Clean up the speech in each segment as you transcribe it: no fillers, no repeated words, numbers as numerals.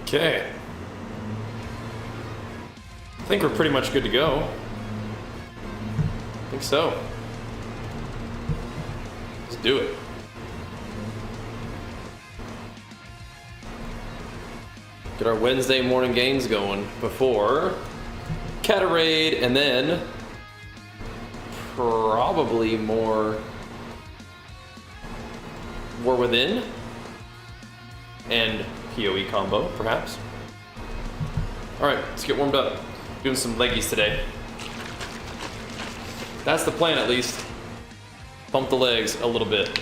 Okay. I think we're pretty much good to go. I think so. Let's do it. Get our Wednesday morning gains going before Catarade, and then probably more War Within and PoE combo, perhaps. All right, let's get warmed up. Doing some leggies today. That's the plan, at least. Pump the legs a little bit.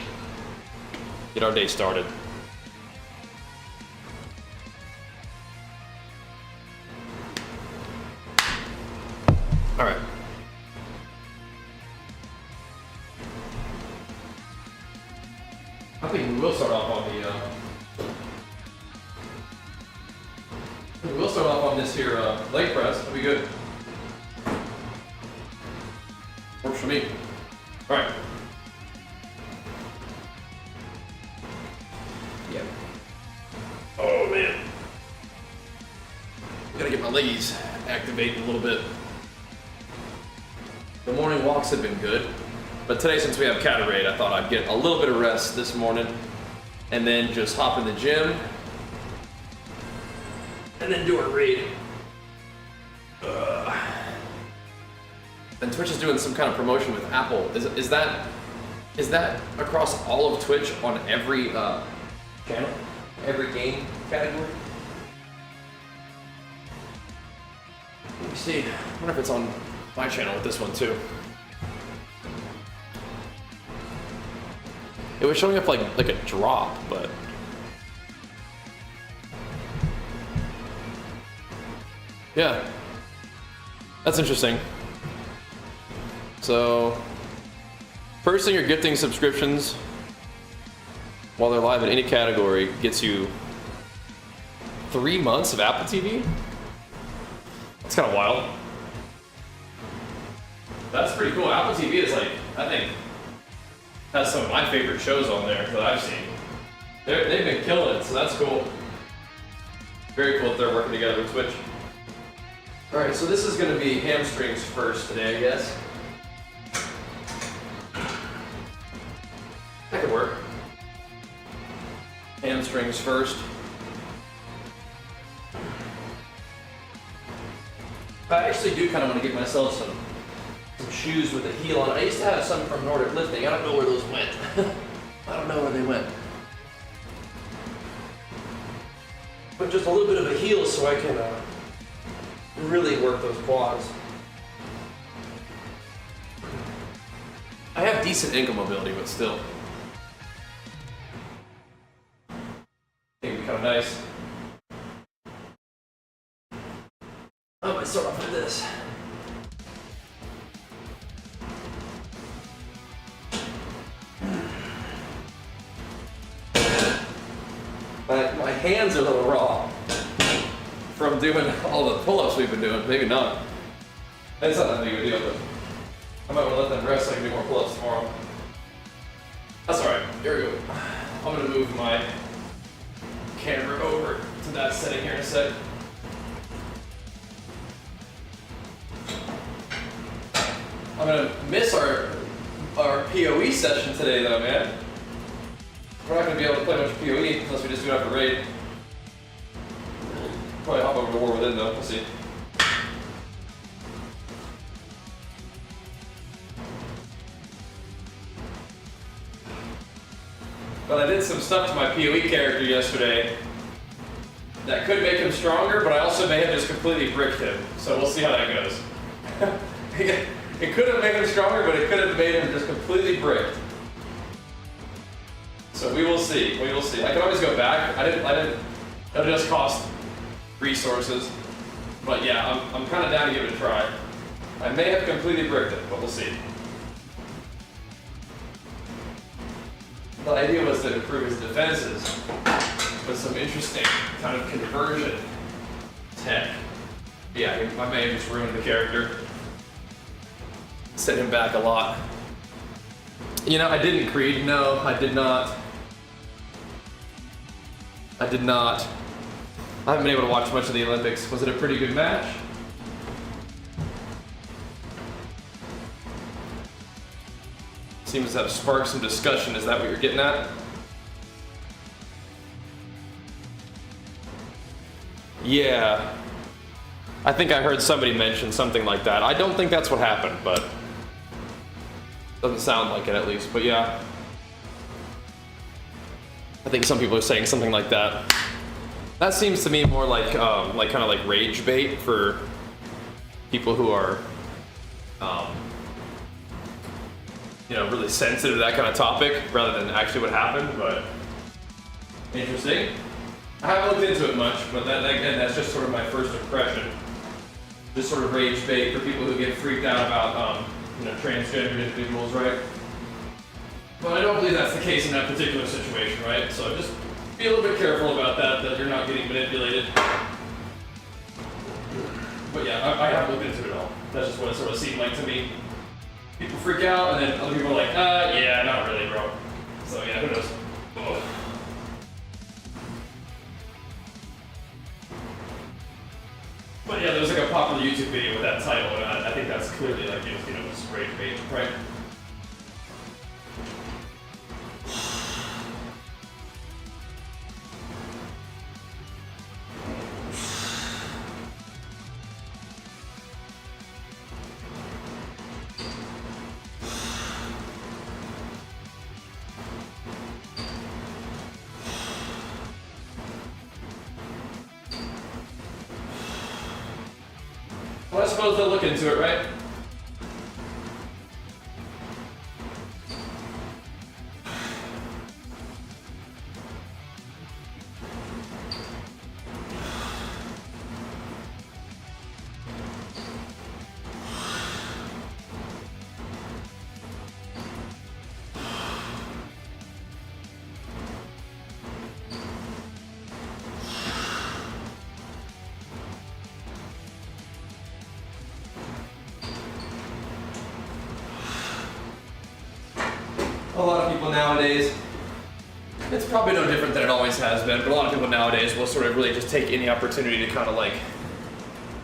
Get our day started. All right. I think we will start off on the. We'll start off on this here leg press. That'll be good. Works for me. All right. Yeah. Oh man. Gotta get my leggies activating a little bit. The morning walks have been good, but today, since we have Catarade, I thought I'd get a little bit of rest this morning and then just hop in the gym and then do a raid. And Twitch is doing some kind of promotion with Apple. Is that across all of Twitch on every channel, every game category? Let me see. I wonder if it's on my channel with this one too. It was showing up like a drop, but yeah, that's interesting. So, first thing, you're gifting subscriptions while they're live in any category gets you 3 months of Apple TV. That's kind of wild. That's pretty cool. Apple TV is like, I think, has some of my favorite shows on there that I've seen. They've been killing it, so that's cool. Very cool that they're working together with Twitch. All right, so this is going to be hamstrings first today, I guess. That could work. Hamstrings first. I actually do kind of want to get myself some shoes with a heel on. I used to have some from Nordic Lifting. I don't know where those went. I don't know where they went. But just a little bit of a heel so I can really work those quads. I have decent ankle mobility, but still. I think it'd be kind of nice. I might start off with this. My hands are a little raw from doing all the pull-ups we've been doing. Maybe not. It's not that big of a deal, but I might want to let them rest so I can do more pull-ups tomorrow. That's alright. Here we go. I'm going to move my camera over to that setting here in a sec. I'm going to miss our PoE session today though, man. We're not going to be able to play much PoE unless we just do it after raid. Probably hop over to War Within though, we'll see. But I did some stuff to my PoE character yesterday that could make him stronger, but I also may have just completely bricked him. So we'll see how that goes. It could have made him stronger, but it could have made him just completely bricked. So we will see. We will see. I can always go back. I didn't. It'll just cost resources. But yeah, I'm kind of down to give it a try. I may have completely bricked it, but we'll see. The idea was to improve his defenses with some interesting kind of conversion tech. Yeah, I may have just ruined the character. Set him back a lot. You know, I didn't Creed. No, I did not. I haven't been able to watch much of the Olympics. Was it a pretty good match? Seems to have sparked some discussion. Is that what you're getting at? Yeah. I think I heard somebody mention something like that. I don't think that's what happened, but doesn't sound like it at least. But yeah, I think some people are saying something like that. That seems to me more like kind of like rage bait for people who are, you know, really sensitive to that kind of topic rather than actually what happened. But interesting. I haven't looked into it much, but again, that's just sort of my first impression. Just sort of rage bait for people who get freaked out about, you know, transgender individuals, right? But I don't believe that's the case in that particular situation, right? So just be a little bit careful about that you're not getting manipulated. But yeah, I haven't looked into it at all. That's just what it sort of seemed like to me. People freak out, and then other people are like, yeah, not really, bro. So yeah, who knows? Ugh. But yeah, there was like a popular YouTube video with that title, and I think that's clearly like, you know, just rage bait, right? Well, I suppose they'll look into it, right? A lot of people nowadays, it's probably no different than it always has been, but a lot of people nowadays will sort of really just take any opportunity to kind of like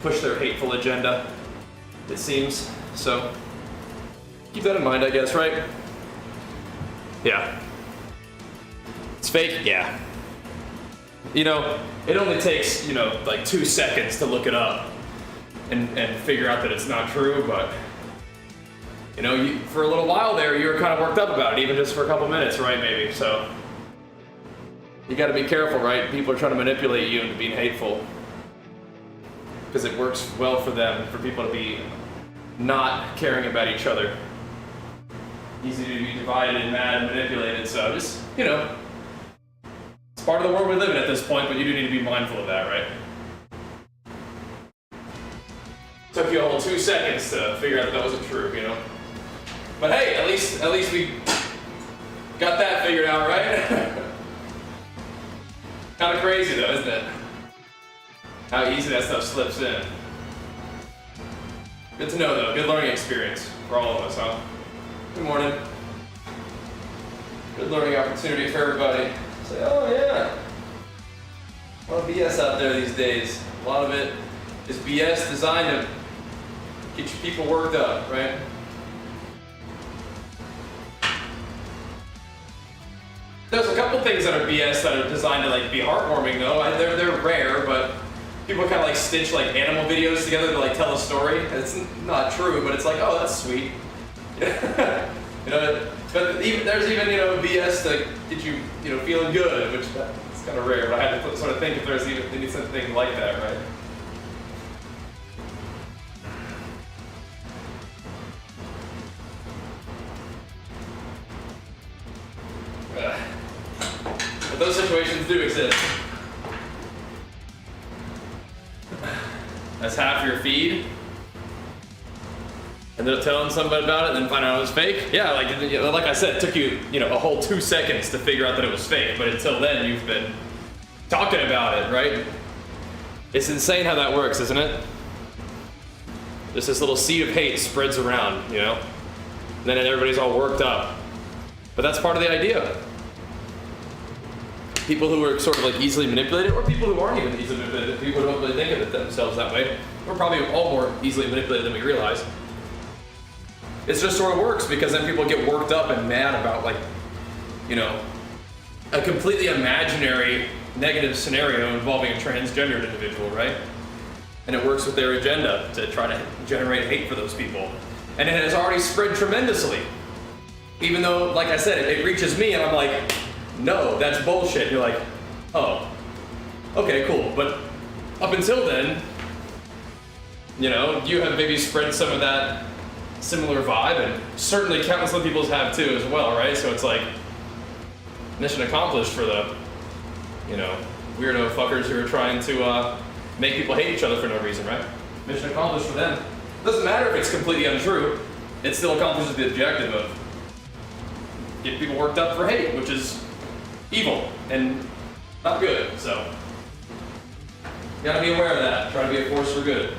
push their hateful agenda, it seems. So keep that in mind, I guess, right? Yeah. It's fake? Yeah. You know, it only takes, you know, like 2 seconds to look it up and figure out that it's not true, but you know, for a little while there, you were kind of worked up about it, even just for a couple minutes, right, maybe. So you got to be careful, right? People are trying to manipulate you into being hateful because it works well for them, for people to be not caring about each other. Easy to be divided and mad and manipulated, so just, you know, it's part of the world we live in at this point, but you do need to be mindful of that, right? Took you a whole 2 seconds to figure out that wasn't true, you know? But hey, at least we got that figured out, right? Kind of crazy though, isn't it? How easy that stuff slips in. Good to know though, good learning experience for all of us, huh? Good morning. Good learning opportunity for everybody. Say, oh yeah. A lot of BS out there these days. A lot of it is BS designed to get your people worked up, right? There's a couple things that are BS that are designed to like be heartwarming though. They're rare, but people kind of like stitch like animal videos together to like tell a story. It's not true, but it's like, oh, that's sweet. You know, but even there's even, you know, BS to get you, you know, feeling good, which it's kind of rare. But I had to sort of think if there's even something like that, right? But those situations do exist. That's half your feed. And then telling somebody about it and then find out it was fake? Yeah, like I said, it took you, you know, a whole 2 seconds to figure out that it was fake. But until then, you've been talking about it, right? It's insane how that works, isn't it? Just this little seed of hate spreads around, you know? And then everybody's all worked up. But that's part of the idea. people who are sort of like easily manipulated, or people who aren't even easily manipulated, people who don't really think of it themselves that way, we're probably all more easily manipulated than we realize. It just sort of works because then people get worked up and mad about, like, you know, a completely imaginary negative scenario involving a transgendered individual, right? And it works with their agenda to try to generate hate for those people. And it has already spread tremendously. Even though, like I said, it reaches me and I'm like, no, that's bullshit. And you're like, oh, okay, cool. But up until then, you know, you have maybe spread some of that similar vibe, and certainly countless other people have too as well, right? So it's like, mission accomplished for the, you know, weirdo fuckers who are trying to make people hate each other for no reason, right? Mission accomplished for them. Doesn't matter if it's completely untrue, it still accomplishes the objective of getting people worked up for hate, which is evil and not good, so. You gotta be aware of that, try to be a force for good.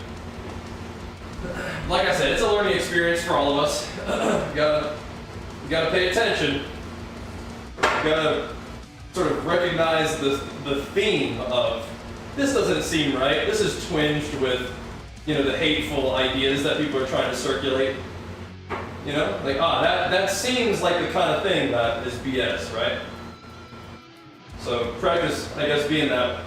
Like I said, it's a learning experience for all of us. You gotta pay attention. You gotta sort of recognize the theme of, this doesn't seem right, this is twinged with, you know, the hateful ideas that people are trying to circulate. You know, like, that seems like the kind of thing that is BS, right? So practice, I guess, being a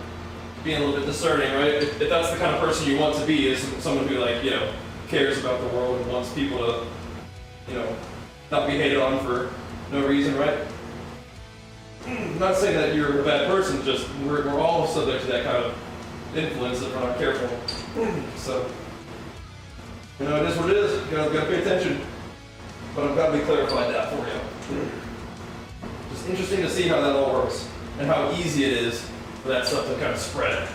little bit discerning, right? If that's the kind of person you want to be, is someone who, like, you know, cares about the world and wants people to, you know, not be hated on for no reason, right? I'm not saying that you're a bad person, just we're all subject to that kind of influence if we're not careful. So, you know, it is what it is. You gotta pay attention. But I'm glad we clarified that for you. Just interesting to see how that all works and how easy it is for that stuff to kind of spread.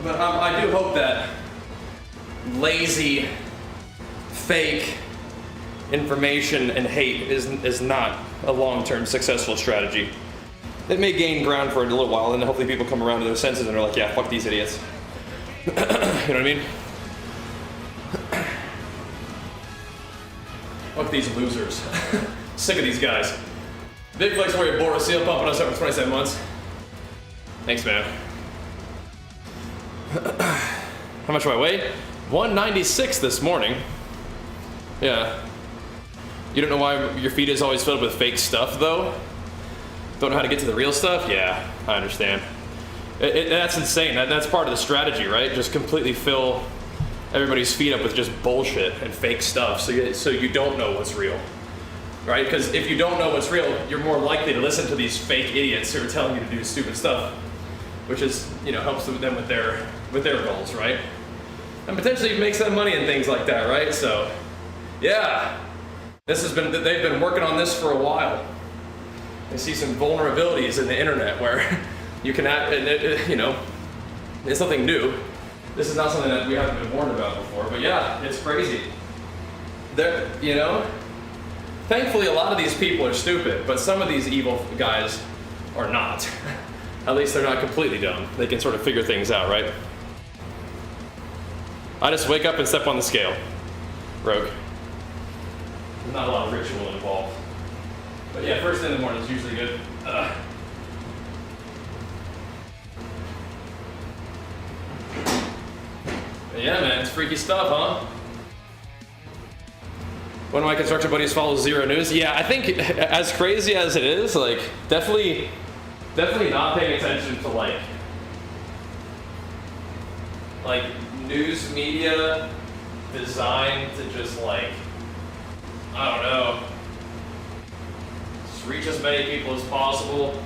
But I do hope that lazy, fake information and hate is not a long-term successful strategy. It may gain ground for a little while, and then hopefully people come around to their senses and are like, yeah, fuck these idiots. You know what I mean? Fuck these losers. Sick of these guys. Big Flex Warrior Boris Seal pumping us up for 27 months. Thanks, man. How much do I weigh? 196 this morning. Yeah. You don't know why your feed is always filled with fake stuff, though? Don't know how to get to the real stuff? Yeah, I understand. That's insane. That's part of the strategy, right? Just completely fill everybody's feed up with just bullshit and fake stuff, so you don't know what's real, right? Because if you don't know what's real, you're more likely to listen to these fake idiots who are telling you to do stupid stuff, which is, you know, helps them with their goals, right? And potentially makes them money and things like that, right? So, yeah, they've been working on this for a while. I see some vulnerabilities in the internet where you can act, and you know, it's something new. This is not something that we haven't been warned about before, but yeah, it's crazy. You know, thankfully a lot of these people are stupid, but some of these evil guys are not. At least they're not completely dumb. They can sort of figure things out, right? I just wake up and step on the scale. Rogue. There's not a lot of ritual involved. But yeah, first thing in the morning is usually good. Yeah, man, it's freaky stuff, huh? One of my construction buddies follows Zero News. Yeah, I think as crazy as it is, like, definitely not paying attention to like news media designed to just like, I don't know, just reach as many people as possible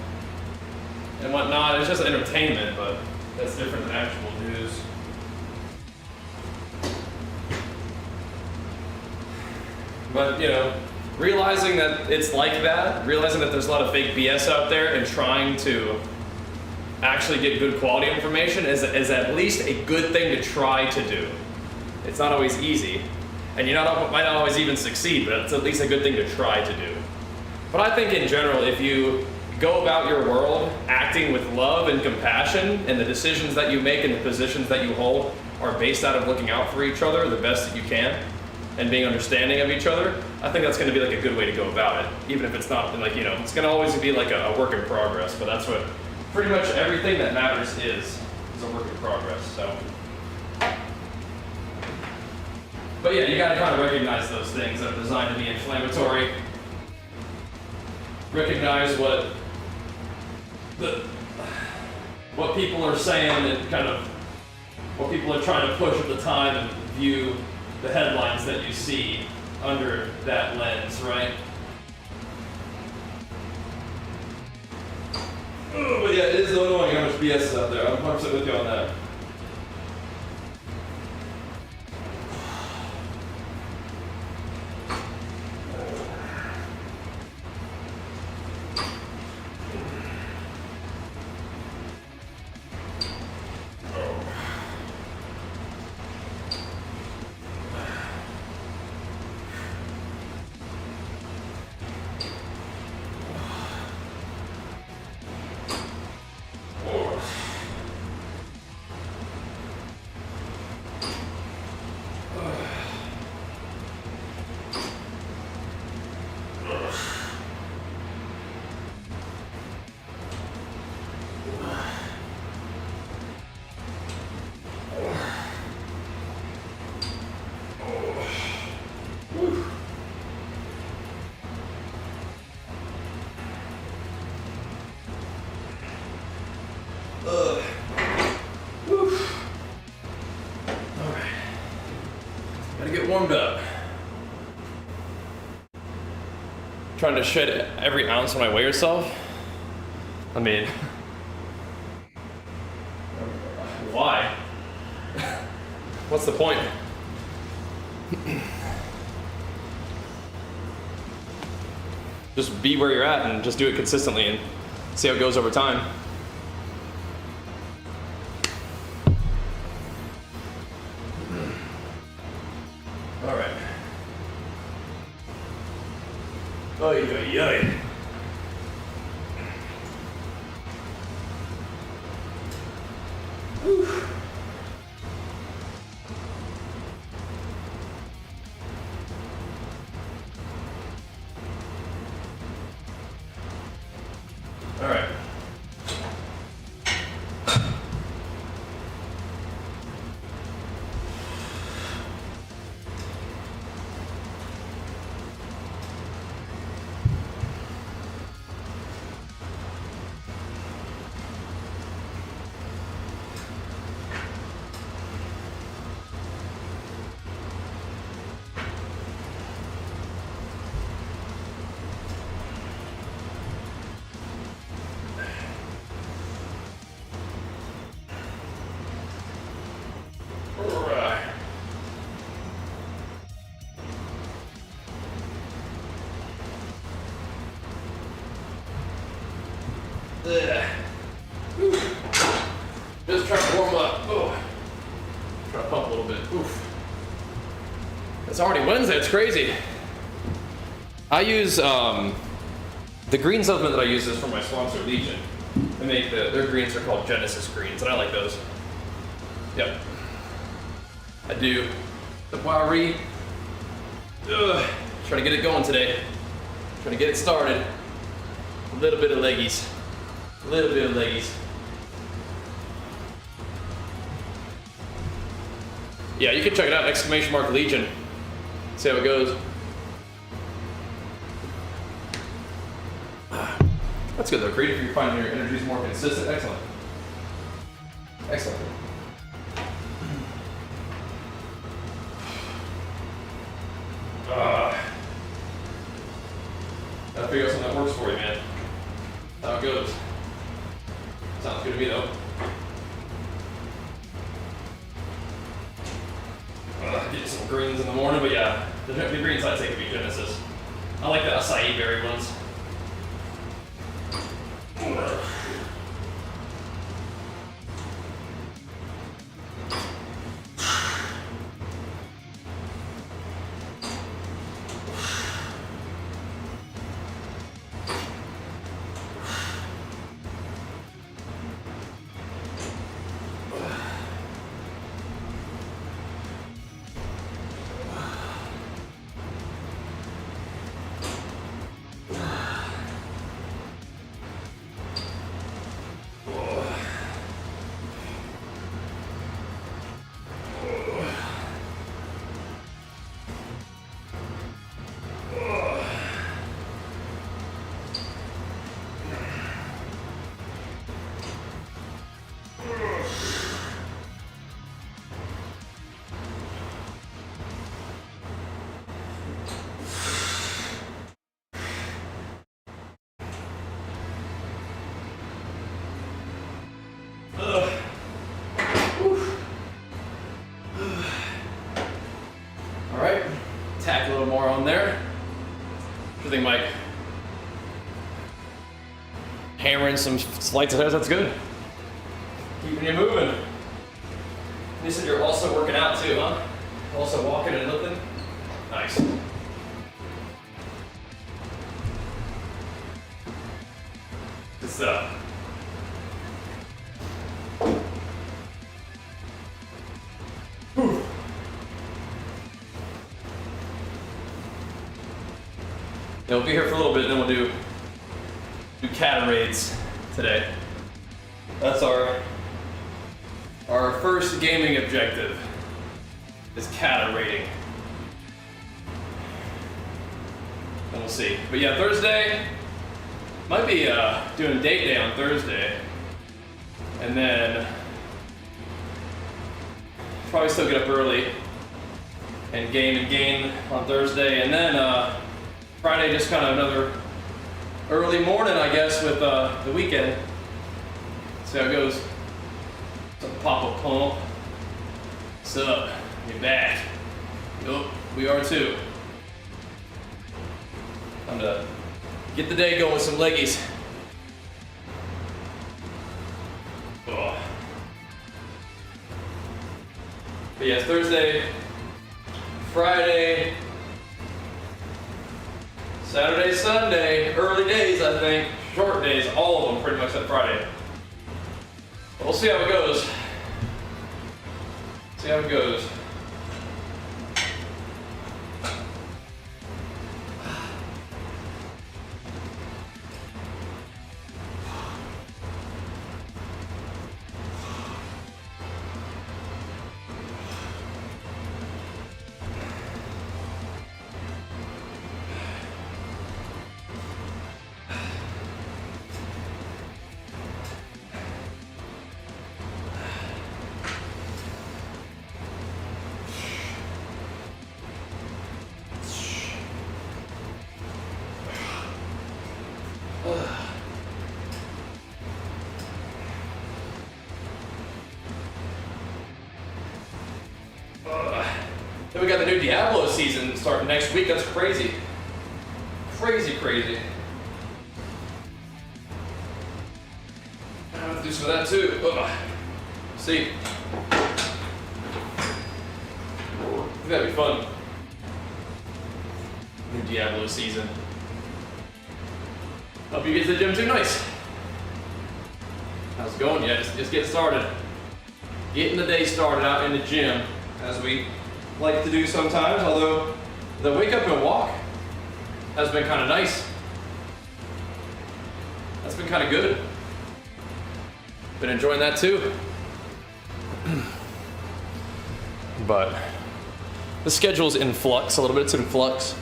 and whatnot. It's just entertainment, but that's different than actual news. But, you know, realizing that it's like that, realizing that there's a lot of fake BS out there, and trying to actually get good quality information is at least a good thing to try to do. It's not always easy, and you might not always even succeed, but it's at least a good thing to try to do. But I think in general, if you go about your world acting with love and compassion, and the decisions that you make and the positions that you hold are based out of looking out for each other the best that you can, and being understanding of each other, I think that's going to be like a good way to go about it. Even if it's not like, it's going to always be like a work in progress, but that's what pretty much everything that matters is a work in progress. So, but yeah, you got to kind of recognize those things that are designed to be inflammatory. Recognize what people are saying and kind of what people are trying to push at the time, and view the headlines that you see under that lens, right? But yeah, it is annoying how much BS is out there. I'm 100% with you on that. Warmed up. Trying to shed every ounce when I weigh yourself. I mean, why? What's the point? Just be where you're at and just do it consistently and see how it goes over time. Oy, oy, oy. All right. Just trying to warm up. Oh. Try to pump a little bit. Oof. It's already Wednesday. It's crazy. I use the green supplement that I use is from my sponsor Legion. They make their greens are called Genesis greens, and I like those. Yep. I do the Bajheera. Trying to get it going today. Trying to get it started. A little bit of leggies. A little bit of leggies. Yeah, you can check it out, !Legion. See how it goes. That's good though, Creed, if you're finding your energy's more consistent. Excellent. Excellent. Gotta figure out something that works for you, man. That's how it goes. Sounds good to me though. Get some greens in the morning, but yeah, the green sides take to be Genesis. I like the acai berry ones. Tack a little more on there. I think Mike hammering some slight exercise, that's good. Keeping you moving. You said you're also working out too, huh? Also walking and lifting? Nice. Good stuff. Whew. Yeah, we'll be here for a little bit, and then we'll do cat raids today. That's our first gaming objective is cat raiding. And we'll see. But yeah, Thursday might be doing date day on Thursday, and then probably still get up early and gain on Thursday, and then Friday just kind of another early morning, I guess, with the weekend. See how it goes. Some pop-up pump. What's up? You're back. Yup, we are too. Time to get the day going with some leggies. Oh. But yeah, Thursday, Friday, Saturday, Sunday, early days, I think. Short days, all of them pretty much except Friday. We'll see how it goes. See how it goes. Then we got the new Diablo season starting next week. That's crazy. Crazy. I have to do some of that too. See. I think that'd be fun. New Diablo season. Hope you get to the gym too. Nice. How's it going? Yeah, just get started. Getting the day started out in the gym, as we like to do sometimes, although the wake up and walk has been kind of nice. That's been kind of good. Been enjoying that too. But the schedule's in flux, a little bit. It's in flux.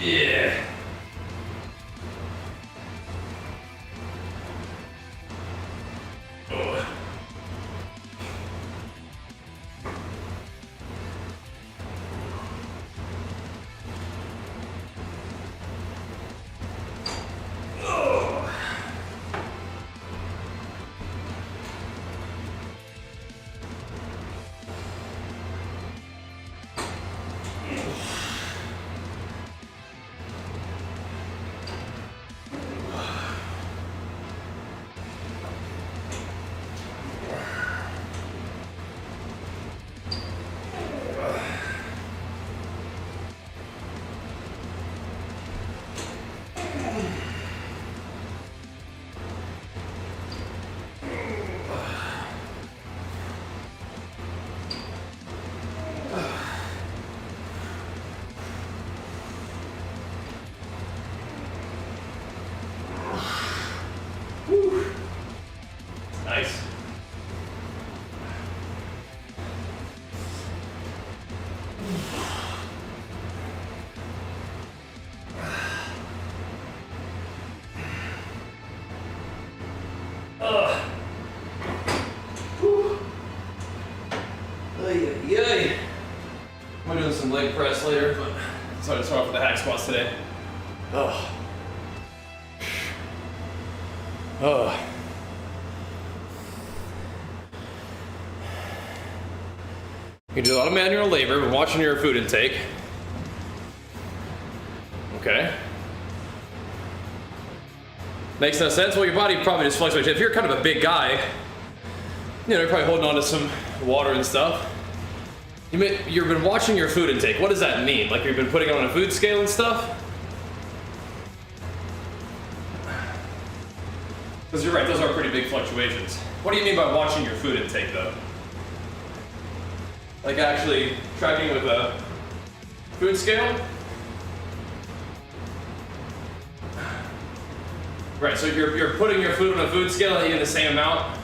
Yeah. Oh. Whew. Yay. I'm doing some leg press later, but so I just start off with the hack squats today. Oh. Oh. You do a lot of manual labor, but watching your food intake. Okay. Makes no sense. Well, your body probably just fluctuates. If you're kind of a big guy, you know, you're probably holding on to some water and stuff. You've been watching your food intake. What does that mean? Like you've been putting it on a food scale and stuff? Because you're right, those are pretty big fluctuations. What do you mean by watching your food intake, though? Like actually tracking with a food scale? Right, so you're putting your food on a food scale and eating the same amount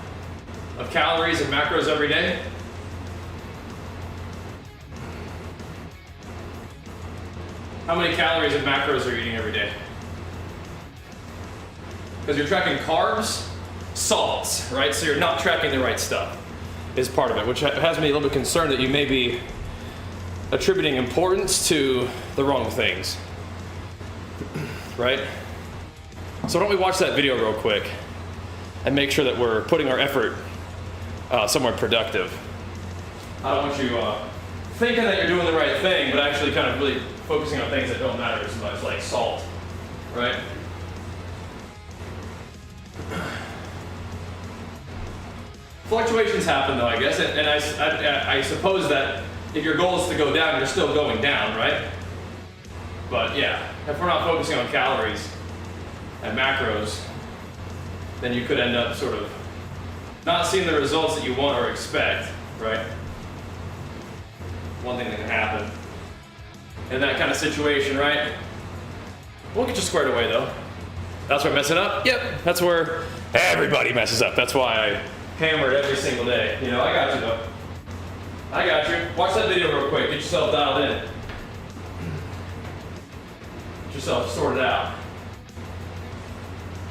of calories and macros every day? How many calories and macros are you eating every day? Because you're tracking carbs, salts, right? So you're not tracking the right stuff, is part of it, which has me a little bit concerned that you may be attributing importance to the wrong things, right? So why don't we watch that video real quick and make sure that we're putting our effort somewhere productive. I don't want you thinking that you're doing the right thing, but actually kind of really focusing on things that don't matter as much, like salt, right? Fluctuations happen though, I guess, and I suppose that if your goal is to go down, you're still going down, right? But yeah, if we're not focusing on calories and macros, then you could end up sort of not seeing the results that you want or expect, right? One thing that can happen in that kind of situation, right? We'll get you squared away though. That's where messing up? Yep, that's where everybody messes up. That's why I hammer it every single day. You know, I got you though. I got you. Watch that video real quick. Get yourself dialed in. Get yourself sorted out.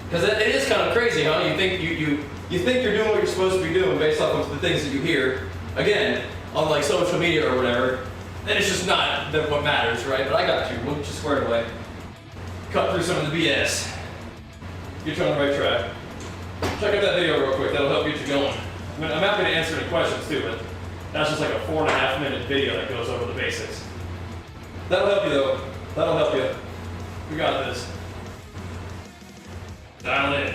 Because it is kind of crazy, huh? You think you think you're doing what you're supposed to be doing based off of the things that you hear, again, on like social media or whatever, and it's just not what matters, right? But I got you. We'll get you squared away. Cut through some of the BS. Get you on the right track. Check out that video real quick. That'll help get you going. I mean, I'm happy to answer any questions too, but that's just like a 4.5 minute video that goes over the basics. That'll help you though. That'll help you. We got this. Dial in.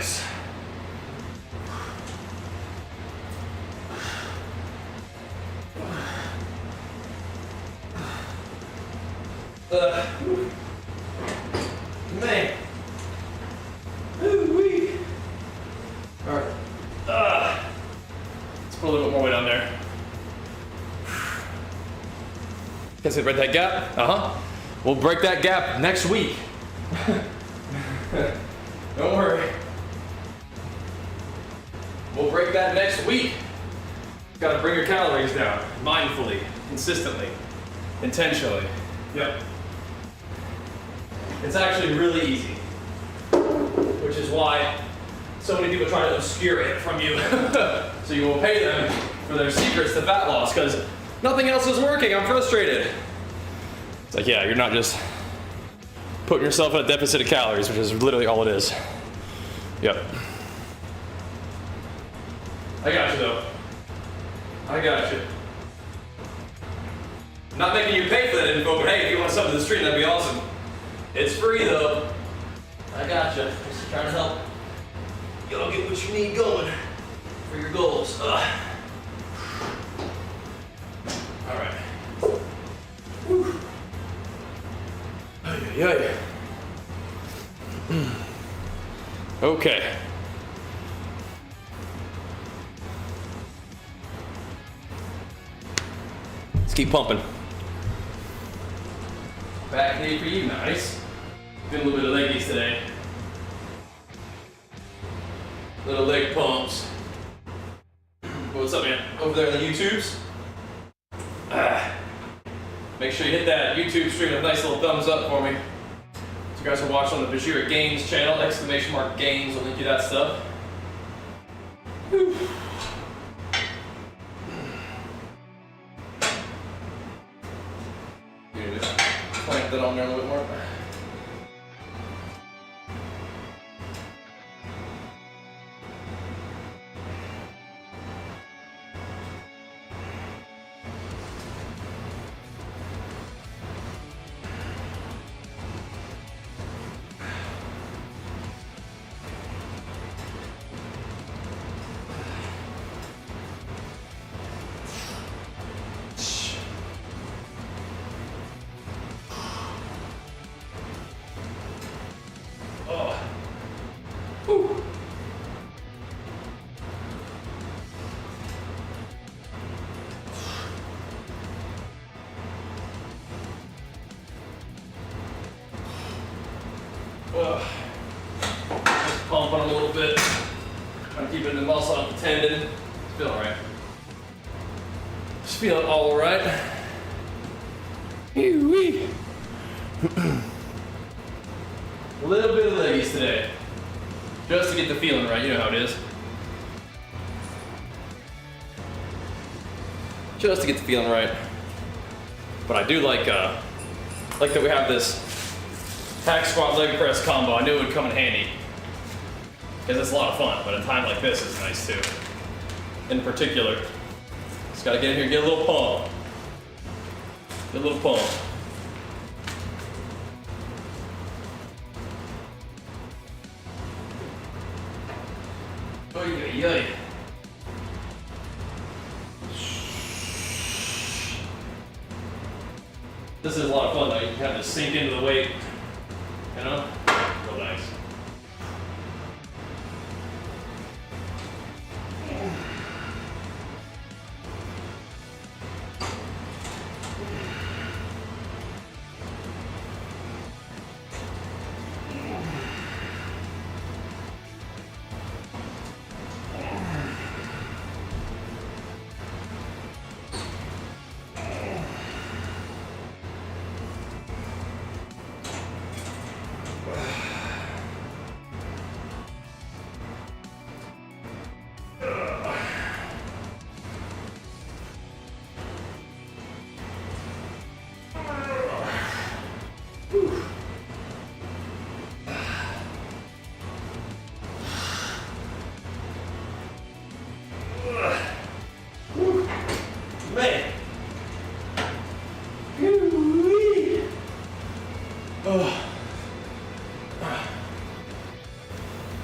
Nice. Man. Ooh-wee. All right. Let's put a little bit more weight on there. Can see right that gap? We'll break that gap next week. Don't worry. We'll break that next week. Got to bring your calories down mindfully, consistently, intentionally. Yep. It's actually really easy, which is why so many people try to obscure it from you. So you will pay them for their secrets to fat loss because nothing else is working. I'm frustrated. It's like, yeah, you're not just putting yourself in a deficit of calories, which is literally all it is. Yep. I got you though. I got you. I'm not making you pay for that info, but hey, if you want something to the stream, that'd be awesome. It's free though. I got you. Just trying to help. Y'all get what you need going. for your goals. Ugh. All right. Whew. Ay, ay, ay. Okay. Let's keep pumping. Back knee for you, nice. Doing a little bit of leggies today. Little leg pumps. What's up, man? Over there in the YouTubes? Make sure you hit that YouTube stream a nice little thumbs up for me. So you guys are watching on the Bajheera Games channel, !Games, I'll link you that stuff. Whew. You just clamp that on there a little bit more. Just pumping a little bit. Trying to keep it in the muscle, not the tendon. Just feel alright. Just feeling alright. A little bit of leggies today. Just to get the feeling right, you know how it is. Just to get the feeling right. But I do like that we have this hack squat leg press combo. I knew it would come in handy because it's a lot of fun, but a time like this is nice too. In particular, just gotta get in here, get a little pump. Get a little pump. Oh yeah. This is a lot of fun though. You can kind of just sink into the weight. You know? Real nice. Man.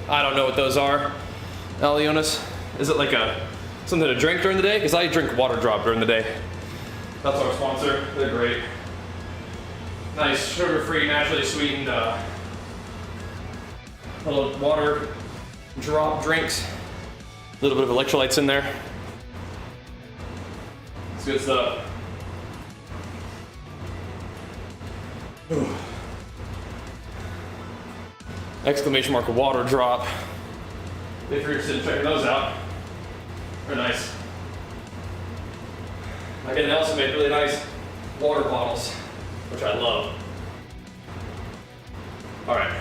I don't know what those are, Alionis. Is it like something to drink during the day? Because I drink water drop during the day. That's our sponsor. They're great. Nice sugar-free, naturally sweetened little water drop drinks. A little bit of electrolytes in there. It's good stuff. Exclamation mark water drop. If you're interested in checking those out, they're nice. Again, they also make really nice water bottles, which I love. All right.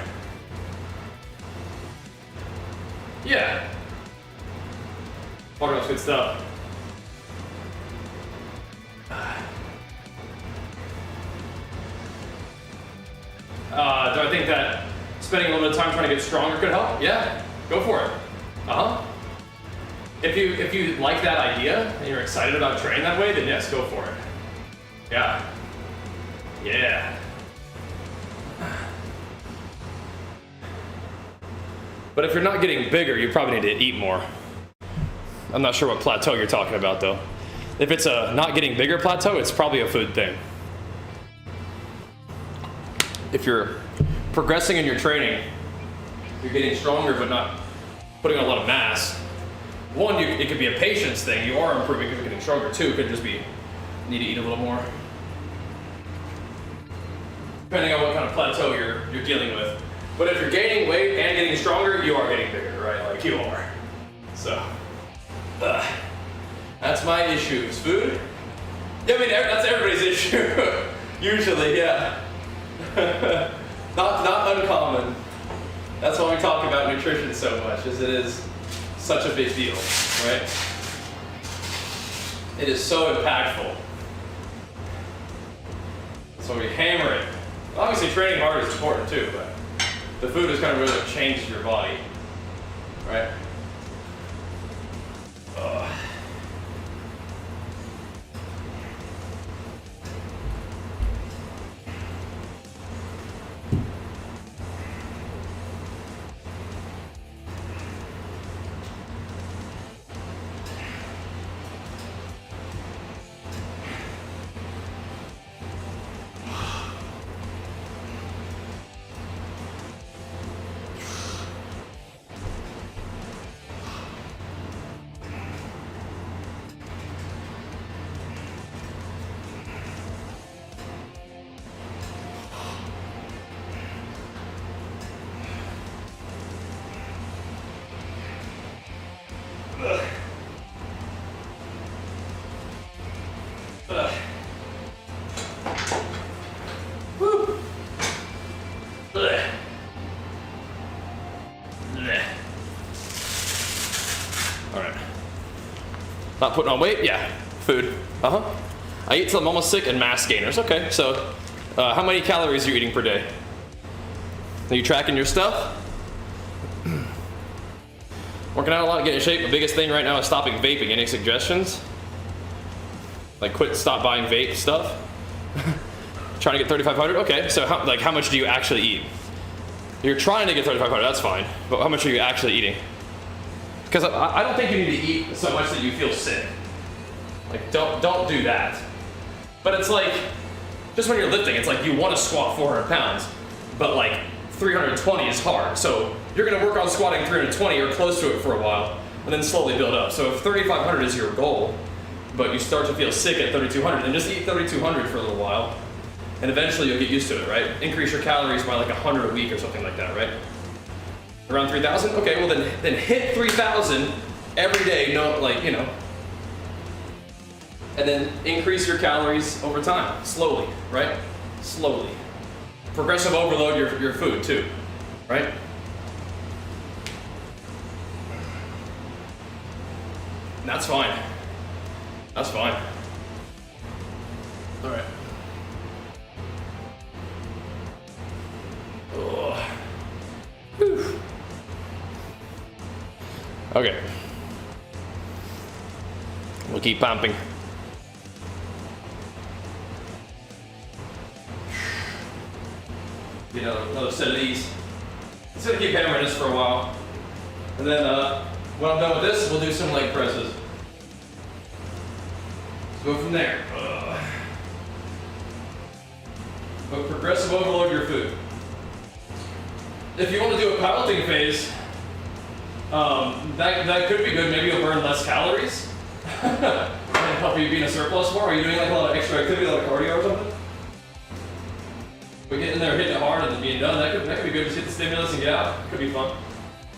Yeah. Water drop's good stuff. Do I think that spending a little bit of time trying to get stronger could help? Yeah, go for it. If you like that idea and you're excited about training that way, then yes, go for it. Yeah. Yeah. But if you're not getting bigger, you probably need to eat more. I'm not sure what plateau you're talking about though. If it's a not getting bigger plateau, it's probably a food thing. If you're progressing in your training, you're getting stronger but not putting on a lot of mass. One, it could be a patience thing. You are improving because you're getting stronger. Two, it could just be need to eat a little more. Depending on what kind of plateau you're dealing with. But if you're gaining weight and getting stronger, you are getting bigger, right? Like you are. So, that's my issues. Food? Yeah, I mean, that's everybody's issue. Usually, yeah. Not uncommon. That's why we talk about nutrition so much, as it is such a big deal, right? It is so impactful. So we hammer it. Obviously, training hard is important too, but the food is kind of really what changes your body, right? Not putting on weight? Yeah. Food. I eat till I'm almost sick and mass gainers. Okay, so how many calories are you eating per day? Are you tracking your stuff? Working out a lot, getting in shape. The biggest thing right now is stopping vaping. Any suggestions? Like stop buying vape stuff? Trying to get 3,500? Okay, so how much do you actually eat? You're trying to get 3,500, that's fine. But how much are you actually eating? Because I don't think you need to eat so much that you feel sick. Like, don't do that. But it's like, just when you're lifting, it's like you want to squat 400 pounds, but like 320 is hard. So you're going to work on squatting 320 or close to it for a while, and then slowly build up. So if 3,500 is your goal, but you start to feel sick at 3,200, then just eat 3,200 for a little while, and eventually you'll get used to it, right? Increase your calories by like 100 a week or something like that, right? Around 3,000? Okay, well then hit 3,000 every day, and then increase your calories over time, slowly, right? Slowly. Progressive overload your food too, right? And that's fine. That's fine. All right. Whew. Okay. We'll keep pumping. Another set of these. Just gonna keep hammering this for a while. And then when I'm done with this, we'll do some leg presses. Let's go from there. But progressive overload your food. If you want to do a powerlifting phase, that could be good. Maybe you'll burn less calories and help you be in a surplus more. Are you doing like a lot of extra activity, like cardio or something? But getting there, hitting it hard, and then being done, that could be good. Just hit the stimulus and get out. Could be fun.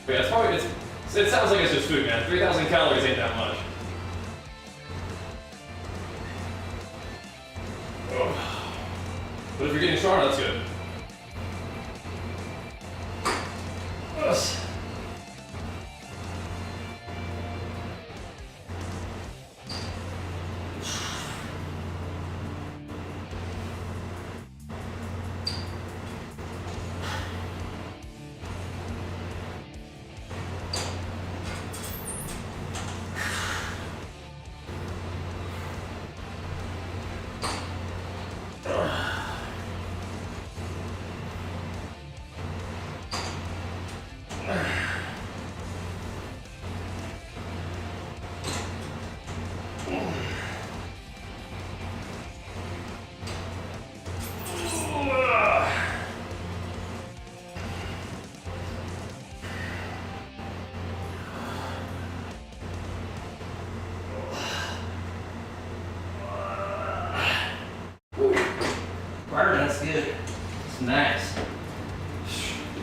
But yeah, it sounds like it's just food, man. 3,000 calories ain't that much. But if you're getting stronger, that's good.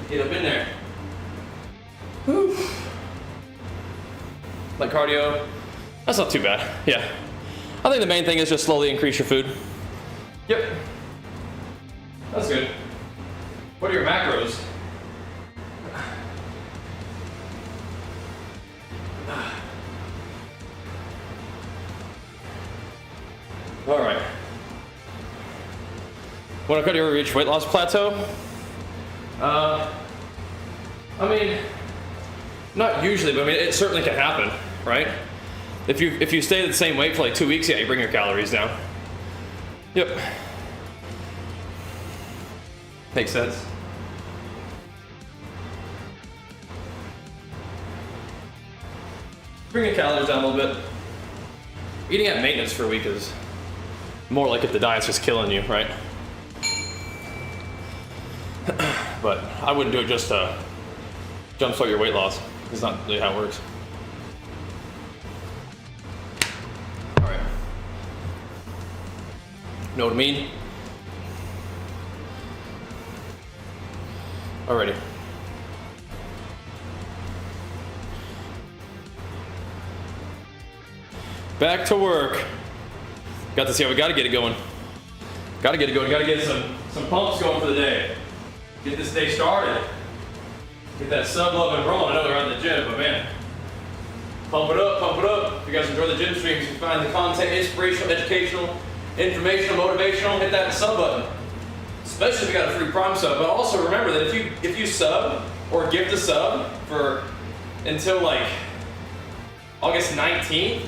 Get up in there. Whew. Like cardio, that's not too bad. Yeah. I think the main thing is just slowly increase your food. Yep. That's good. What are your macros? All right. When I ever reach weight loss plateau? I mean, not usually, but I mean, it certainly can happen, right? If you stay at the same weight for like 2 weeks, yeah, you bring your calories down. Yep. Makes sense. Bring your calories down a little bit. Eating at maintenance for a week is more like if the diet's just killing you, right? But I wouldn't do it just to jumpstart your weight loss. It's not really how it works. All right. Know what I mean? Alrighty. Back to work. Got to see how we gotta get it going. Gotta get it going. Gotta get some pumps going for the day. Get this day started. Get that sub love and rolling. I know they're out in the gym, but man, pump it up, pump it up. If you guys enjoy the gym streams, you can find the content inspirational, educational, informational, motivational. Hit that sub button. Especially if you got a free Prime sub. But also remember that if you sub or gift a sub for until like August 19th,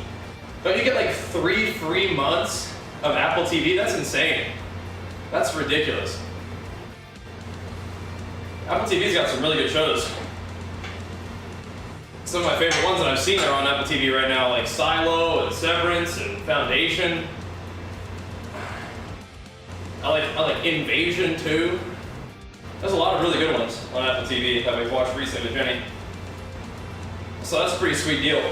don't you get like 3 free months of Apple TV? That's insane. That's ridiculous. Apple TV's got some really good shows. Some of my favorite ones that I've seen are on Apple TV right now, like Silo and Severance and Foundation. I like Invasion too. There's a lot of really good ones on Apple TV that we've watched recently with Jenny. So that's a pretty sweet deal.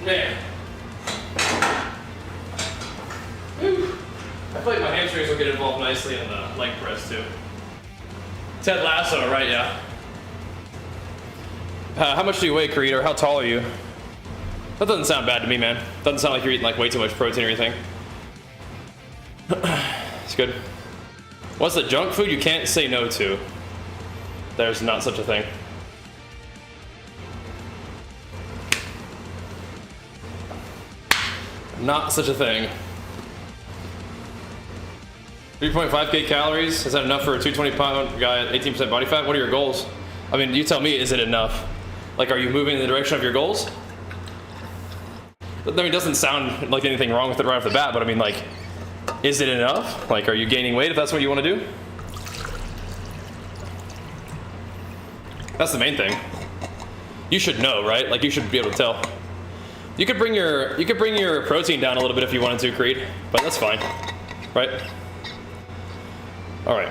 Man. Whew. I feel like my hamstrings will get involved nicely in the leg press too. Ted Lasso, right? Yeah. How much do you weigh, Creed, or how tall are you? That doesn't sound bad to me, man. Doesn't sound like you're eating like way too much protein or anything. It's good. What's the junk food you can't say no to? There's not such a thing. Not such a thing. 3.5k calories, is that enough for a 220-pound guy at 18% body fat? What are your goals? I mean, you tell me, is it enough? Like, are you moving in the direction of your goals? I mean, it doesn't sound like anything wrong with it right off the bat, but I mean, like, is it enough? Like, are you gaining weight if that's what you want to do? That's the main thing. You should know, right? Like, you should be able to tell. You could bring your protein down a little bit if you wanted to, Creed, but that's fine, right? All right.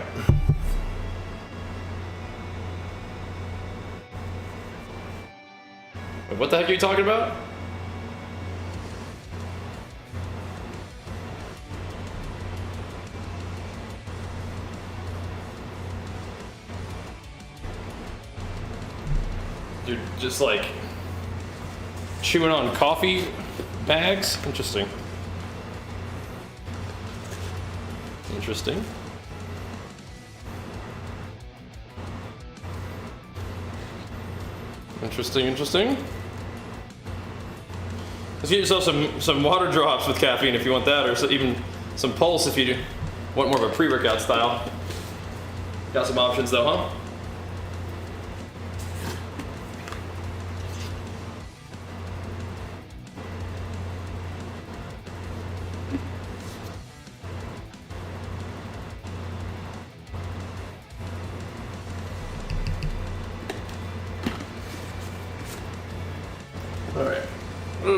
Wait, what the heck are you talking about? You're just like chewing on coffee bags? Interesting. Interesting. Interesting, interesting. Let's get yourself some water drops with caffeine if you want that, or even some Pulse if you want more of a pre-workout style. Got some options though, huh?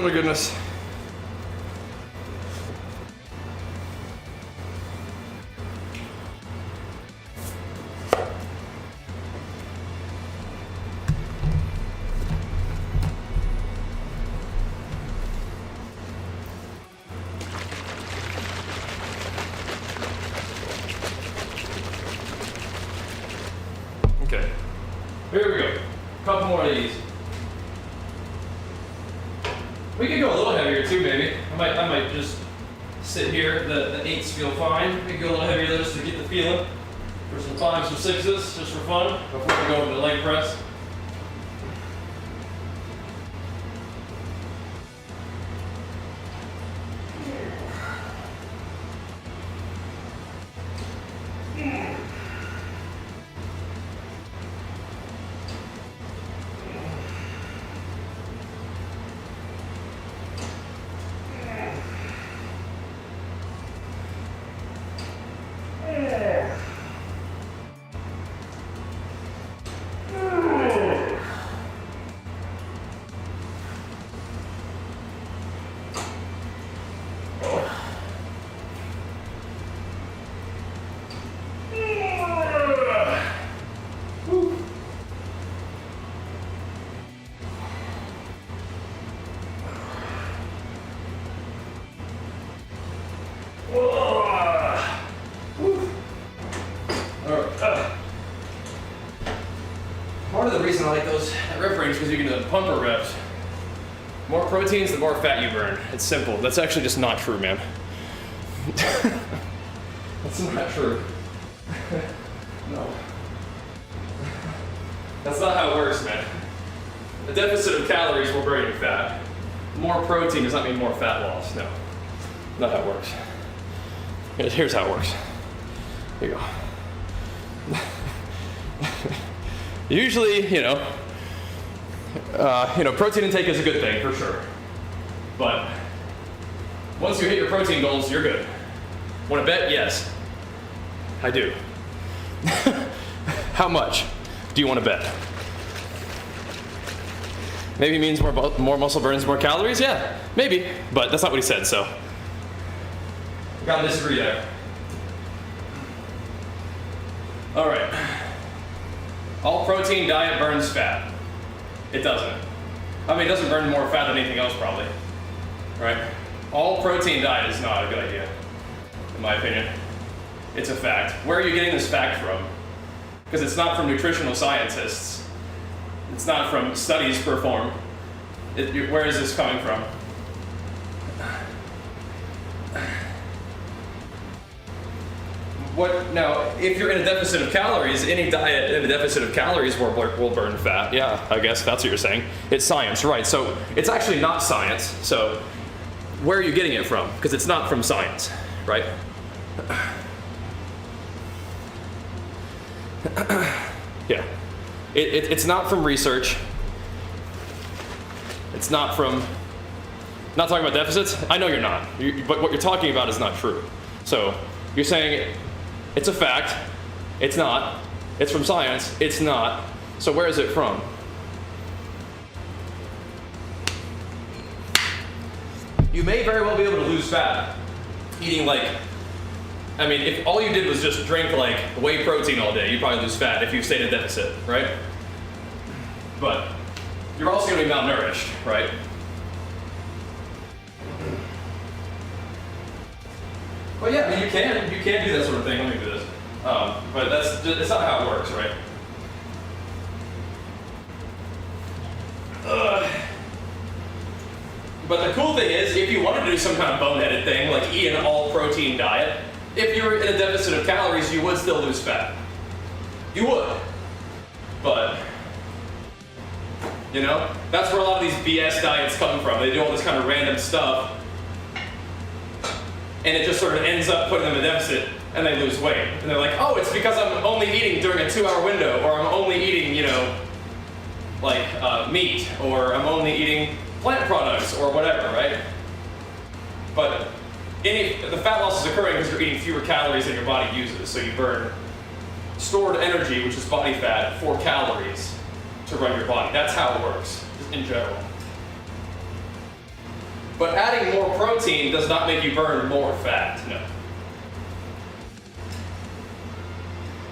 my goodness. Okay, here we go. Couple more of these. We could go a little heavier too, maybe. I might just sit here. The 8s feel fine. We could go a little heavier though, just to get the feeling. For some 5s, some 6s, just for fun, before we go into the leg press. Part of the reason I like those rep range is because you can do the pumper reps. More proteins, the more fat you burn. It's simple. That's actually just not true, man. That's not true. No. That's not how it works, man. A deficit of calories will burn your fat. More protein does not mean more fat loss. No. Not how it works. Here's how it works. Here you go. Usually, protein intake is a good thing for sure. But once you hit your protein goals, you're good. Want to bet? Yes, I do. How much do you want to bet? Maybe it means more muscle burns more calories? Yeah, maybe. But that's not what he said, so. Gotta disagree there. All right. All protein diet burns fat. It doesn't. I mean, it doesn't burn more fat than anything else probably, right? All protein diet is not a good idea, in my opinion. It's a fact. Where are you getting this fact from? Because it's not from nutritional scientists. It's not from studies performed. Where is this coming from? Now, if you're in a deficit of calories, any diet in a deficit of calories will burn fat. Yeah, I guess that's what you're saying. It's science, right? So it's actually not science. So where are you getting it from? Because it's not from science, right? Yeah. It's not from research. It's not from, not talking about deficits. I know you're not, but what you're talking about is not true. So you're saying it's a fact. It's not. It's from science. It's not. So where is it from? You may very well be able to lose fat eating if all you did was just drink whey protein all day, you'd probably lose fat if you stayed in deficit, right? But you're also going to be malnourished, right? Well, yeah, I mean, you can do that sort of thing. Let me do this. But it's not how it works, right? But the cool thing is, if you wanted to do some kind of boneheaded thing, like eat an all-protein diet, if you were in a deficit of calories, you would still lose fat. You would. But, that's where a lot of these BS diets come from. They do all this kind of random stuff, and it just sort of ends up putting them in deficit, and they lose weight. And they're like, oh, it's because I'm only eating during a 2-hour window, or I'm only eating, meat, or I'm only eating plant products, or whatever, right? But the fat loss is occurring because you're eating fewer calories than your body uses, so you burn stored energy, which is body fat, for calories to run your body. That's how it works, just in general. But adding more protein does not make you burn more fat, no.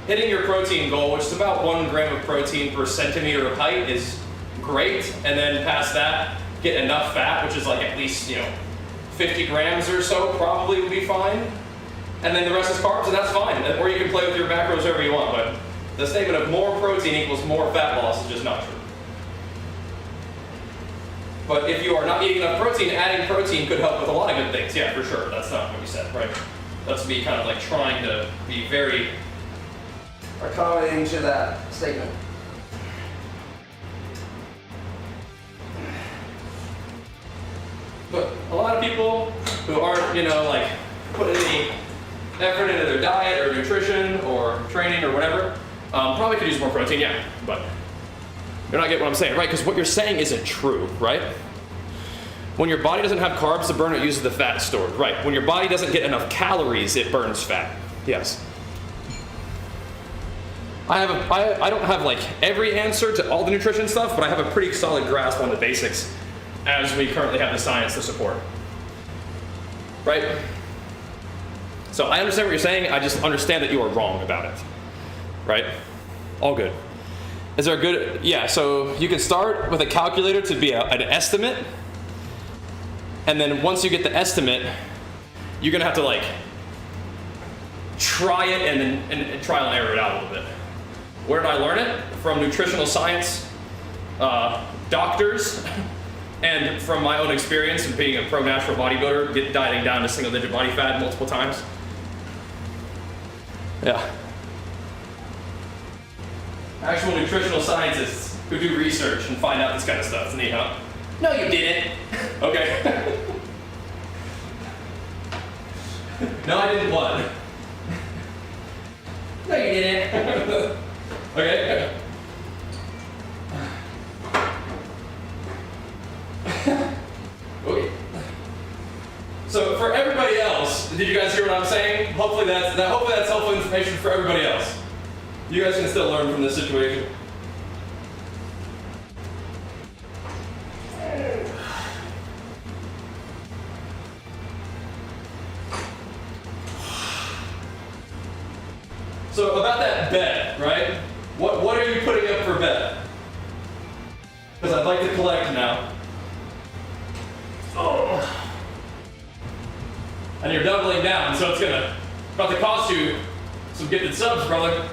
Hitting your protein goal, which is about 1 gram of protein per centimeter of height, is great. And then past that, get enough fat, which is like at least, 50 grams or so probably would be fine. And then the rest is carbs, and that's fine. Or you can play with your macros however you want, but the statement of more protein equals more fat loss is just not true. But if you are not eating enough protein, adding protein could help with a lot of good things. Yeah, for sure. That's not what you said, right? That's me kind of like trying to be very accommodating to that statement. But a lot of people who aren't, like putting any effort into their diet or nutrition or training or whatever, probably could use more protein, yeah, but you're not getting what I'm saying, right? Because what you're saying isn't true, right? When your body doesn't have carbs to burn, it uses the fat stored, right? When your body doesn't get enough calories, it burns fat, yes. I don't have like every answer to all the nutrition stuff, but I have a pretty solid grasp on the basics as we currently have the science to support, right? So I understand what you're saying, I just understand that you are wrong about it, right? All good. Is there a good, yeah, so you can start with a calculator to be an estimate, and then once you get the estimate, you're gonna have to like try it and trial and error it out a little bit. Where did I learn it? From nutritional science doctors, and from my own experience of being a pro natural bodybuilder, dieting down to single digit body fat multiple times. Yeah. Actual nutritional scientists who do research and find out this kind of stuff. It's neat, huh? No, you didn't. Okay. No, I didn't what? No, you didn't. Okay. Okay. So for everybody else, did you guys hear what I'm saying? Hopefully that's helpful information for everybody else. You guys can still learn from this situation. So about that bet, right? What are you putting up for bet? Because I'd like to collect now. Oh. And you're doubling down, so it's about to cost you some gifted subs, brother.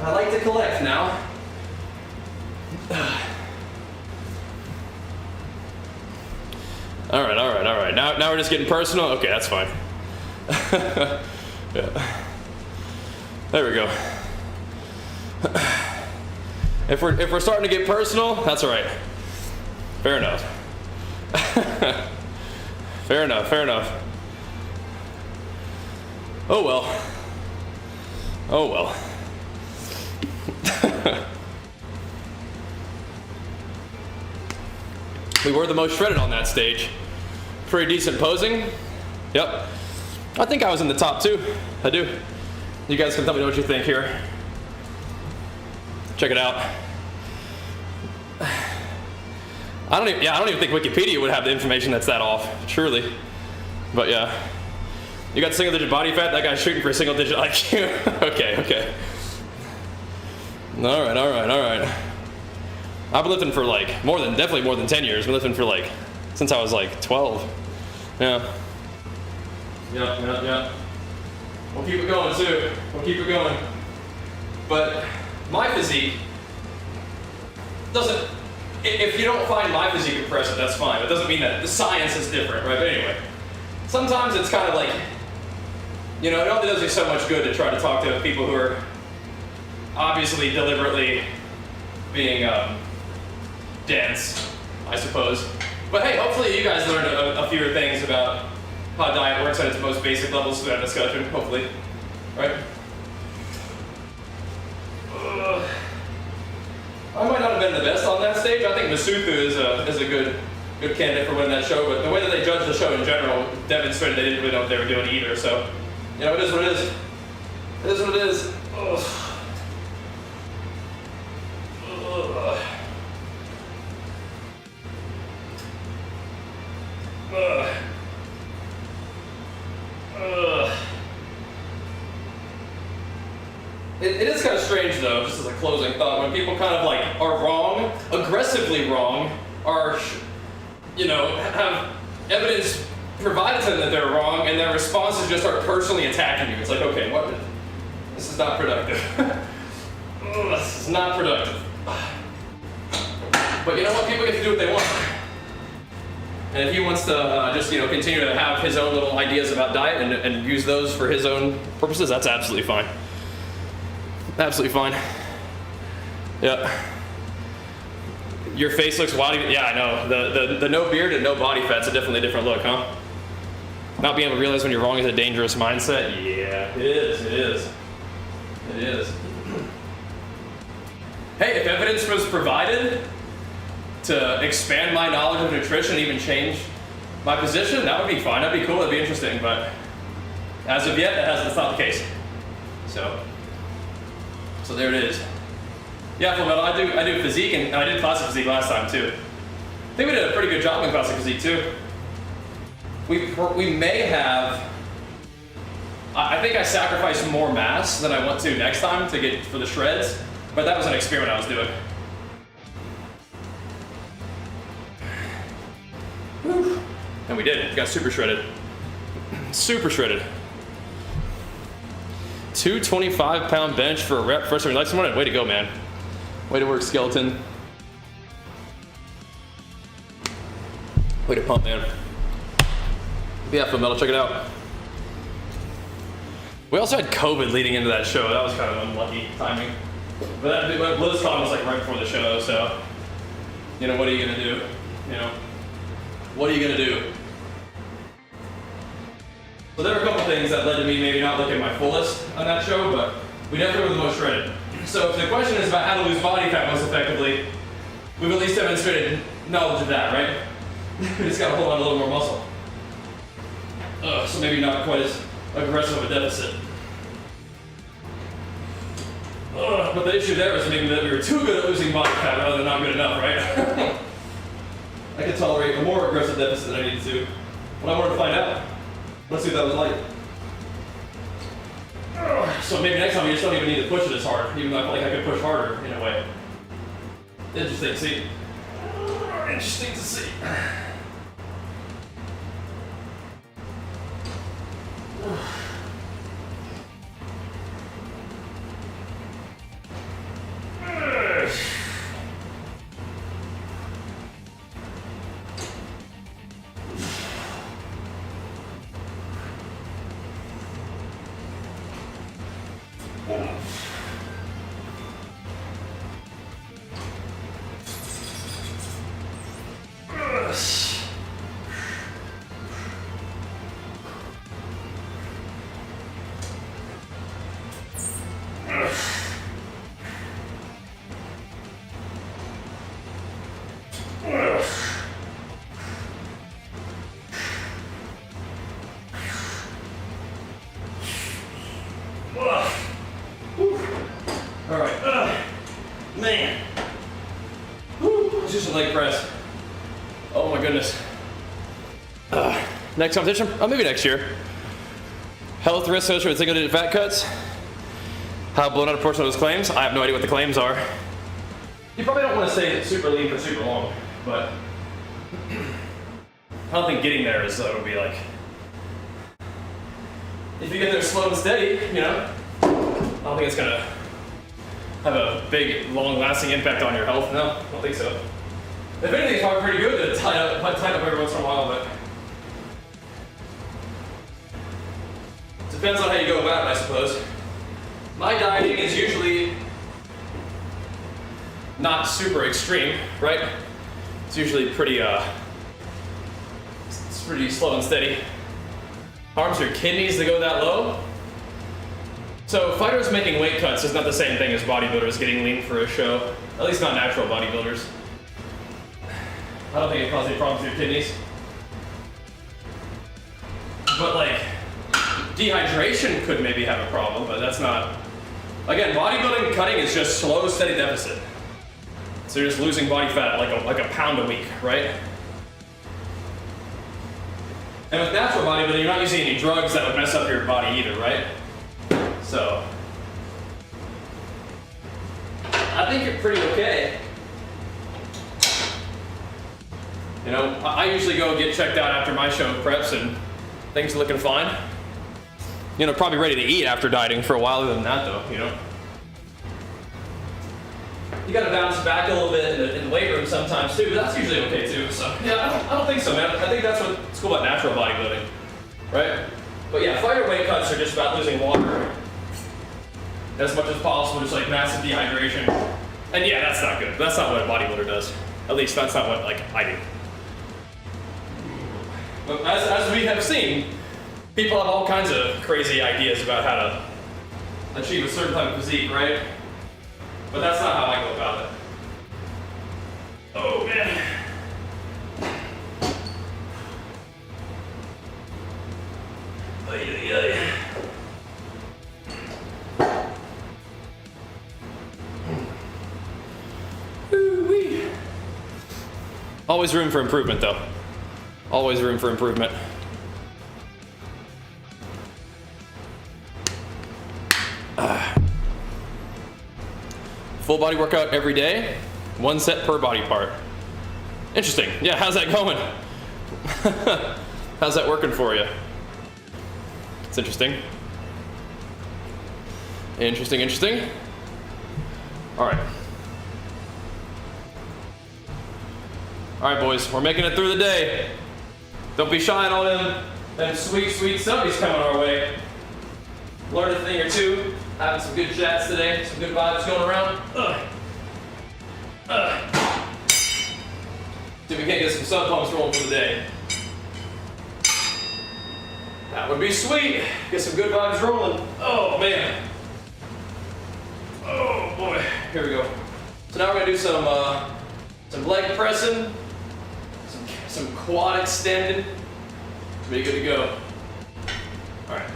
I like to collect now. All right. Now we're just getting personal. Okay, that's fine. Yeah. There we go. If we're starting to get personal, that's all right. Fair enough. Fair enough. Oh well. We were the most shredded on that stage. Pretty decent posing. Yep. I think I was in the top 2. I do. You guys can tell me what you think here. Check it out. I don't even think Wikipedia would have the information that's that off, truly. But yeah. You got single digit body fat, that guy's shooting for a single digit IQ. Okay. All right. I've been lifting for definitely more than 10 years. I've been lifting for since I was 12. Yeah. We'll keep it going too. But my physique doesn't, if you don't find my physique impressive, that's fine. It doesn't mean that the science is different, right? But anyway, sometimes it's kind of it only does you so much good to try to talk to people who are obviously deliberately being dense, I suppose. But hey, hopefully you guys learned a few things about how diet works at its most basic levels through that discussion, hopefully, right? I might not have been the best on that stage. I think Masuthu is a good candidate for winning that show, but the way that they judged the show in general demonstrated they didn't really know what they were doing either, so, you know, it is what it is. It is what it is. Ugh. Ugh. Ugh. Ugh. It is kind of strange though, just as a closing thought, when people kind of like are wrong, aggressively wrong, are, you know, have evidence provided to them that they're wrong, and their responses just start personally attacking you. It's like, okay, what? This is not productive. Ugh, this is not productive. But you know what? People get to do what they want. And if he wants to just, you know, continue to have his own little ideas about diet and use those for his own purposes, that's absolutely fine. Absolutely fine. Yeah. Your face looks wild. Yeah, I know. The no beard and no body fat's a definitely different look, huh? Not being able to realize when you're wrong is a dangerous mindset. Yeah, it is. It is. It is. Hey, if evidence was provided to expand my knowledge of nutrition and even change my position, that would be fine. That'd be cool. That'd be interesting. But as of yet, that's not the case. So there it is. Yeah, Full Metal, I do physique, and I did classic physique last time too. I think we did a pretty good job in classic physique too. We may have, I think I sacrificed more mass than I want to next time to get for the shreds, but that was an experiment I was doing. Whew. And we did, it got super shredded. Super shredded. 225-pound bench for a rep first time. Like someone, way to go, man. Way to work, skeleton. Way to pump, man. Yeah, Full Metal, check it out. We also had COVID leading into that show. That was kind of unlucky timing. But BlizzCon was like right before the show, so, you know, what are you gonna do? You know, what are you gonna do? So there were a couple things that led to me maybe not looking my fullest on that show, but we definitely were the most shredded. So if the question is about how to lose body fat most effectively, we've at least demonstrated knowledge of that, right? We just gotta hold on a little more muscle. So maybe not quite as aggressive of a deficit. But the issue there was maybe that we were too good at losing body fat rather than not good enough, right? I could tolerate a more aggressive deficit than I needed to. But I wanted to find out. Let's see what that was like. So maybe next time you just don't even need to push it as hard, even though I felt like I could push harder in a way. Interesting to see. Interesting to see. Man. Let's do some leg press. Oh my goodness. Next competition? Oh, maybe next year. Health risk associated with single-digit fat cuts. How blown out a portion of those claims? I have no idea what the claims are. You probably don't want to stay super lean for super long, but I don't think getting there is would be like. If you get there slow and steady, you know, I don't think it's gonna have a big, long-lasting impact on your health. No, I don't think so. If anything, it's probably pretty good to tighten up every once in a while, but it depends on how you go about it, I suppose. My dieting is usually not super extreme, right? It's usually pretty, it's pretty slow and steady. Harms your kidneys to go that low. So fighters making weight cuts is not the same thing as bodybuilders getting lean for a show. At least not natural bodybuilders. I don't think it causes any problems with your kidneys. But like, dehydration could maybe have a problem, but that's not. Again, bodybuilding cutting is just slow, steady deficit. So you're just losing body fat like a pound a week, right? And with natural bodybuilding, you're not using any drugs that would mess up your body either, right? So, I think you're pretty okay. You know, I usually go get checked out after my show preps and things are looking fine. You know, probably ready to eat after dieting for a while. Other than that though, you know. You gotta bounce back a little bit in the weight room sometimes too, but that's usually okay too. So, yeah, I don't think so, man. I think that's what's cool about natural bodybuilding, right? But yeah, fighter weight cuts are just about losing water as much as possible, just like massive dehydration. And yeah, that's not good. That's not what a bodybuilder does. At least that's not what like I do. But as we have seen, people have all kinds of crazy ideas about how to achieve a certain type of physique, right? But that's not how I go about it. Oh man. Ay, ay, ay. Ooh-wee. Always room for improvement though. Always room for improvement. Full body workout every day, 1 set per body part. Interesting. Yeah, how's that going? How's that working for you? It's interesting. Interesting, interesting. All right. All right, boys, we're making it through the day. Don't be shy at all them sweet, sweet subbies coming our way. Learn a thing or two. Having some good chats today, some good vibes going around. See if we can't get some sub pumps rolling for the day. That would be sweet. Get some good vibes rolling. Oh man. Oh boy. Here we go. So now we're gonna do some leg pressing, some quad extending. Be good to go. All right.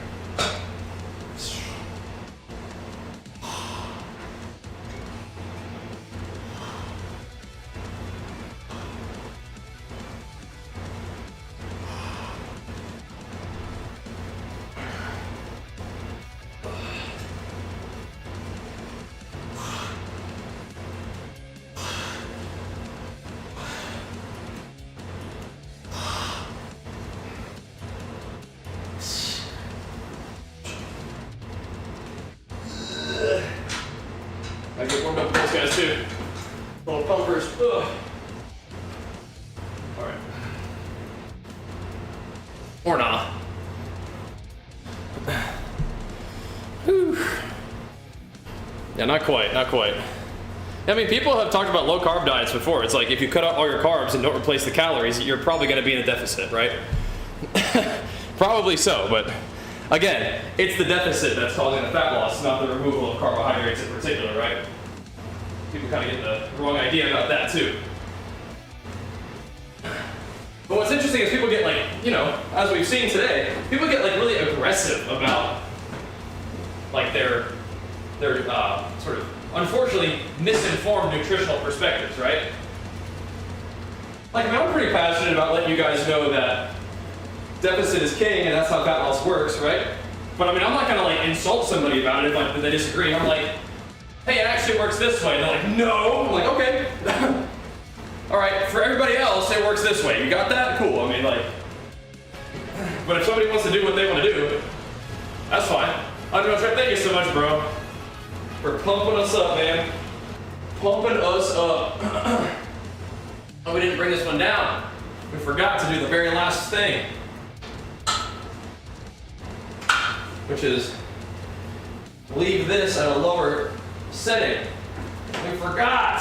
I get warmed up with those guys too. Little pumpers. Ugh. All right. Or not. Whew. Yeah, not quite, not quite. I mean, people have talked about low carb diets before. It's like if you cut out all your carbs and don't replace the calories, you're probably going to be in a deficit, right? Probably so, but again, it's the deficit that's causing the fat loss, not the removal of carbohydrates in particular, right? People kind of get the wrong idea about that too. But what's interesting is people get like, you know, as we've seen today, people get like really aggressive about like their sort of unfortunately misinformed nutritional perspectives, right? Like, I mean, I'm pretty passionate about letting you guys know that deficit is king and that's how fat loss works, right? But I mean, I'm not gonna like insult somebody about it if like they disagree. I'm like, hey, it actually works this way. And they're like, no. I'm like, okay. All right, for everybody else, it works this way. You got that? Cool. I mean, like, but if somebody wants to do what they want to do, that's fine. I'm gonna try. Thank you so much, bro, for pumping us up, man. Pumping us up. Oh, we didn't bring this one down. We forgot to do the very last thing, which is leave this at a lower setting. We forgot.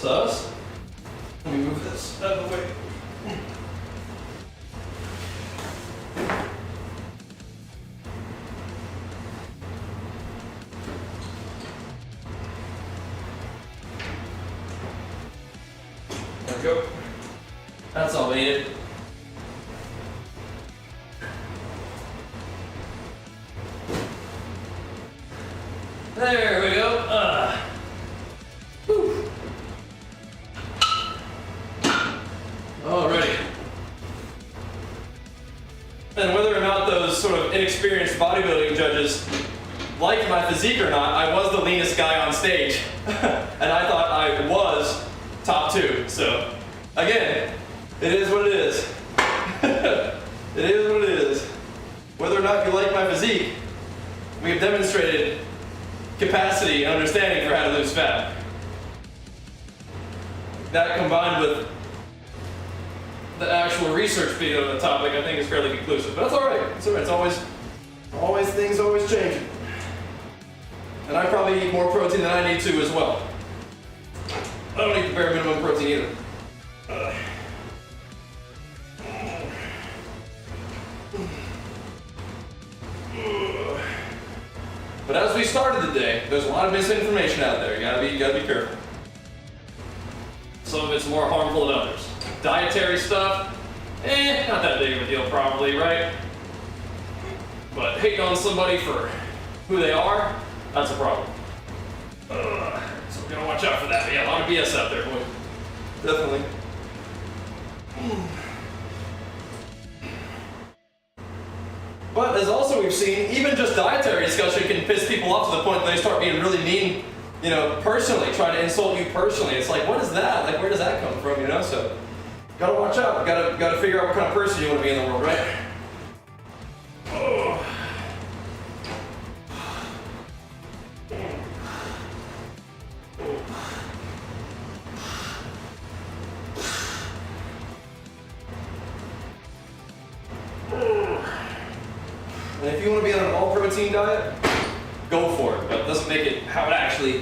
sus. Let me move this out of the way. There we go. That's all we needed. There we go. Whew. Alrighty. And whether or not those sort of inexperienced bodybuilding judges liked my physique or not, I was the leanest guy on stage. And I thought I was top 2. So, again, it is what it is. It is what it is. Whether or not you like my physique, we have demonstrated capacity and understanding for how to lose fat. That combined with the actual research video on the topic, I think is fairly conclusive. But that's all right. It's all right. It's always things always changing. And I probably eat more protein than I need to as well. I don't eat the bare minimum protein either. But as we started the day, there's a lot of misinformation out there. You gotta be careful. Some of it's more harmful than others. Dietary stuff, not that big of a deal probably, right? But hating on somebody for who they are, that's a problem. So we're gonna watch out for that. But yeah, a lot of BS out there, boy. Definitely. But as also we've seen, even just dietary discussion can piss people off to the point that they start being really mean, you know, personally, trying to insult you personally. It's like, what is that? Like, where does that come from, you know? So, gotta watch out. Gotta figure out what kind of person you want to be in the world, right? Oh. And if you want to be on an all-protein diet, go for it. But it doesn't make it how it actually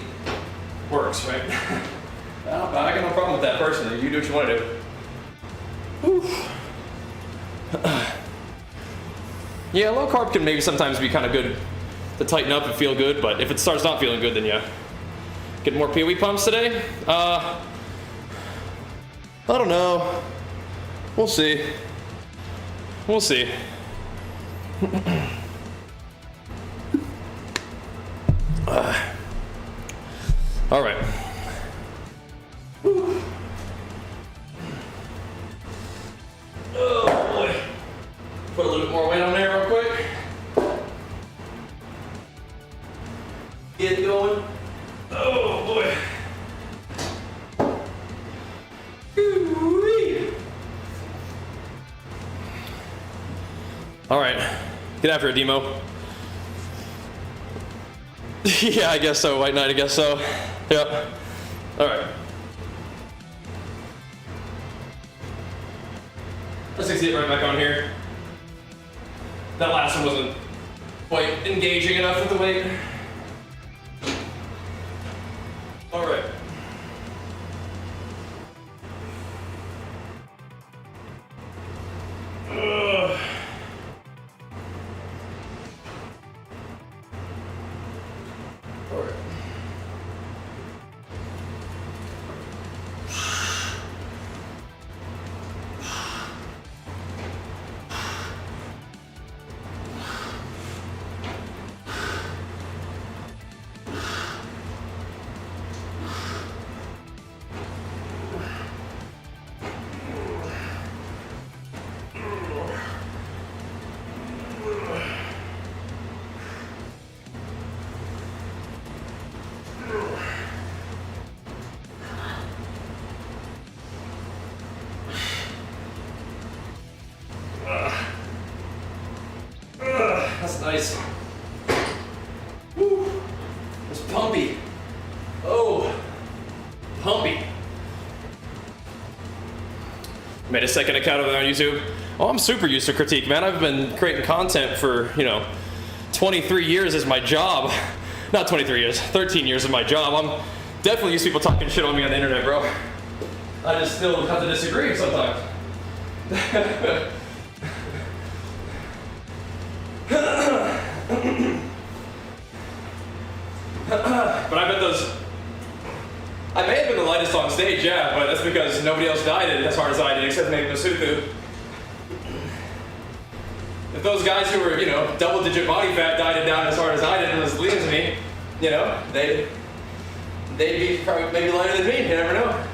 works, right? I got no problem with that personally. You do what you want to do. Yeah, low carb can maybe sometimes be kind of good to tighten up and feel good, but if it starts not feeling good, then yeah. Get more pee-wee pumps today? I don't know. We'll see. We'll see. All right. Whew. Oh boy. Put a little bit more weight on there real quick. Get it going. Oh boy. Woo-wee. All right. Get after it, Demo. Yeah, I guess so. White Knight, I guess so. Yep. All right. Let's just get right back on here. That last one wasn't quite engaging enough with the weight. All right. That's nice. Woo. It's pumpy. Oh, pumpy. Made a second account of it on YouTube. Oh, I'm super used to critique, man. I've been creating content for, 23 years is my job. Not 23 years, 13 years is my job. definitely used to people talking shit on me on the internet, bro. I just still have to disagree sometimes. But I bet those, I may have been the lightest on stage, yeah, but that's because nobody else dieted as hard as I did, except maybe Masuku. If those guys who were, you know, double-digit body fat dieted down as hard as I did and as lean as me, you know, they'd be probably maybe lighter than me. You never know.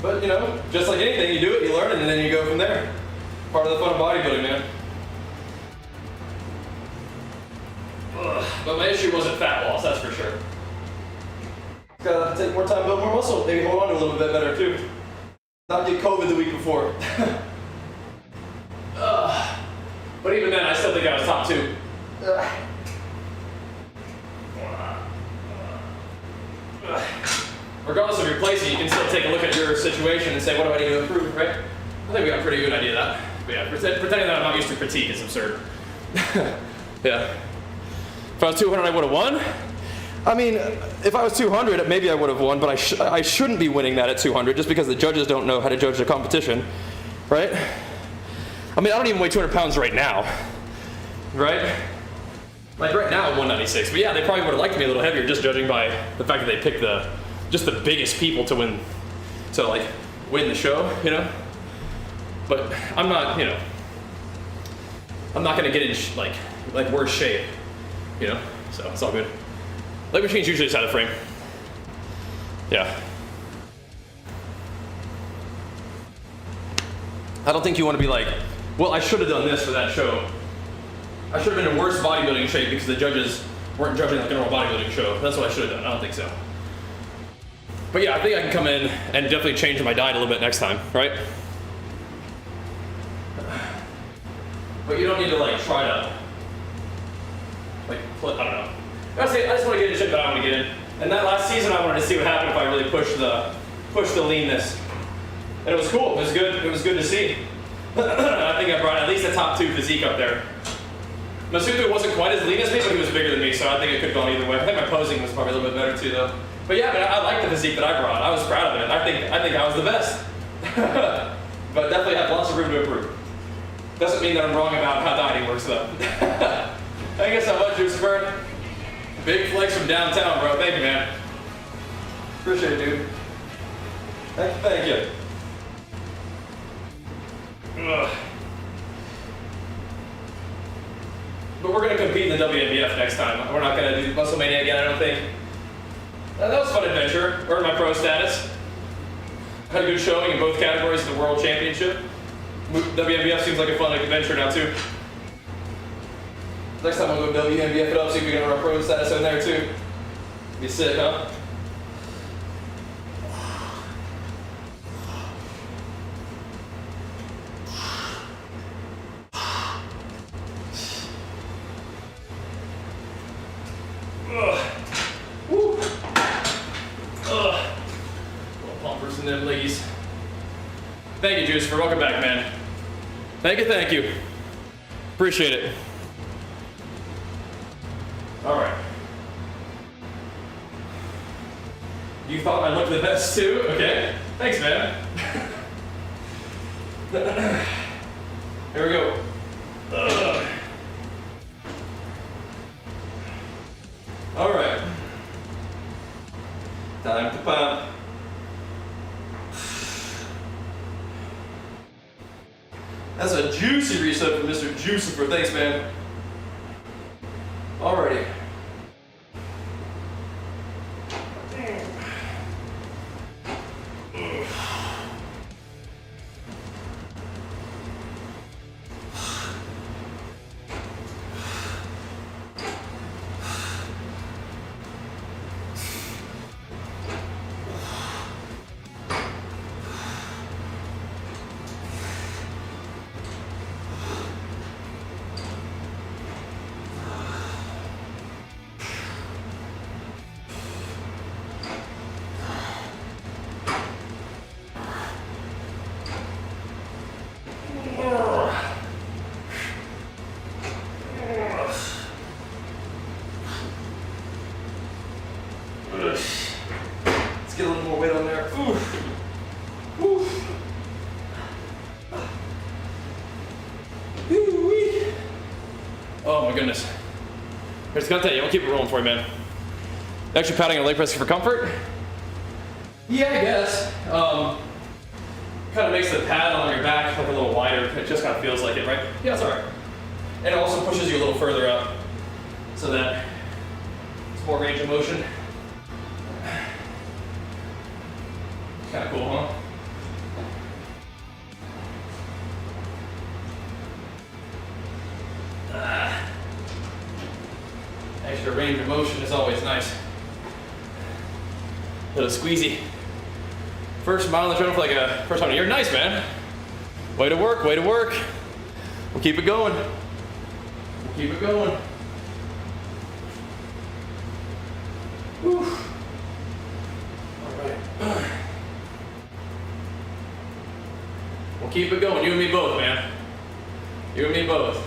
But you know, just like anything, you do it, you learn it, and then you go from there. Part of the fun of bodybuilding, man. But my issue wasn't fat loss, that's for sure. Gotta take more time, build more muscle, maybe hold on to a little bit better too. Not get COVID the week before. But even then, I still think I was top 2. Regardless of your placing, you can still take a look at your situation and say, what do I need to improve, right? I think we got a pretty good idea of that. But yeah, pretending that I'm not used to critique is absurd. Yeah. If I was 200, I would have won. I mean, if I was 200, maybe I would have won, but I shouldn't be winning that at 200 just because the judges don't know how to judge the competition, right? I mean, I don't even weigh 200 pounds right now, right? Like right now, I'm 196, but yeah, they probably would have liked me a little heavier just judging by the fact that they picked just the biggest people to win the show, you know? But I'm not, you know, I'm not gonna get in like worse shape, you know? So it's all good. Leg machine's usually just out of frame. Yeah. I don't think you want to be like, well, I should have done this for that show. I should have been in worse bodybuilding shape because the judges weren't judging like a normal bodybuilding show. That's what I should have done. I don't think so. But yeah, I think I can come in and definitely change my diet a little bit next time, right? But you don't need to like try to, like, I don't know. I just want to get in shape that I want to get in. And that last season, I wanted to see what happened if I really pushed the leanness. And it was cool. It was good. It was good to see. I think I brought at least a top 2 physique up there. Masuku wasn't quite as lean as me, but he was bigger than me, so I think it could have gone either way. I think my posing was probably a little bit better too, though. But yeah, I like the physique that I brought. I was proud of it. I think I was the best. But definitely have lots of room to improve. Doesn't mean that I'm wrong about how dieting works, though. Thank you so much, Lucifer. Big flex from downtown, bro. Thank you, man. Appreciate it, dude. Thank you. Ugh. But we're going to compete in the WNBF next time. We're not going to do Muscle Mania again, I don't think. That was a fun adventure. Earned my pro status. Had a good showing in both categories of the World Championship. WNBF seems like a fun adventure now, too. Next time we'll go WNBF it up, see if we can earn our pro status in there, too. Be sick, huh? Them ladies. Thank you, Juice, for welcome back, man. Thank you. Appreciate it. All right. You thought I looked the best too? Okay. Thanks, man. Here we go. All right. Time to pump. That's a juicy reset from Mr. Juicifer. Thanks, man. Alrighty. it's gonna take you. We'll keep it rolling for you, man. Extra padding on leg press for comfort? Yeah, I guess. Kind of makes the pad on your back like a little wider. It just kind of feels like it, right? Yeah, it's all right. And it also pushes you a little further up so that it's more range of motion. Kind of cool, huh? Extra range of motion is always nice. Little squeezy. First mile on the treadmill for like a first time in a year. Nice, man. Way to work, way to work. We'll keep it going. We'll keep it going. Whew. All right. We'll keep it going. You and me both, man. You and me both.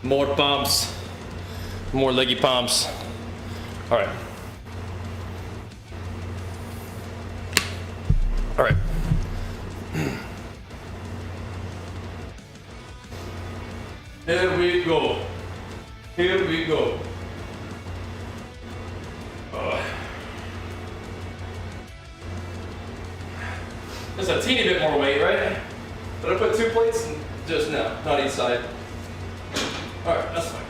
More pumps, more leggy pumps. All right. All right. Here we go. Here we go. Just a teeny bit more weight, right? Did I put 2 plates? Just no, not each side. All right, that's fine.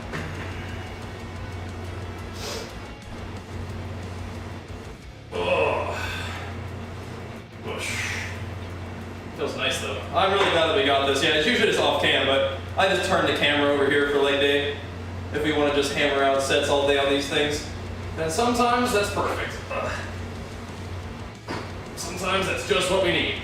Oh, feels nice though. I'm really glad that we got this. Yeah, it's usually just off cam, but I just turned the camera over here for leg day. If we want to just hammer out sets all day on these things, and sometimes that's perfect. Sometimes that's just what we need.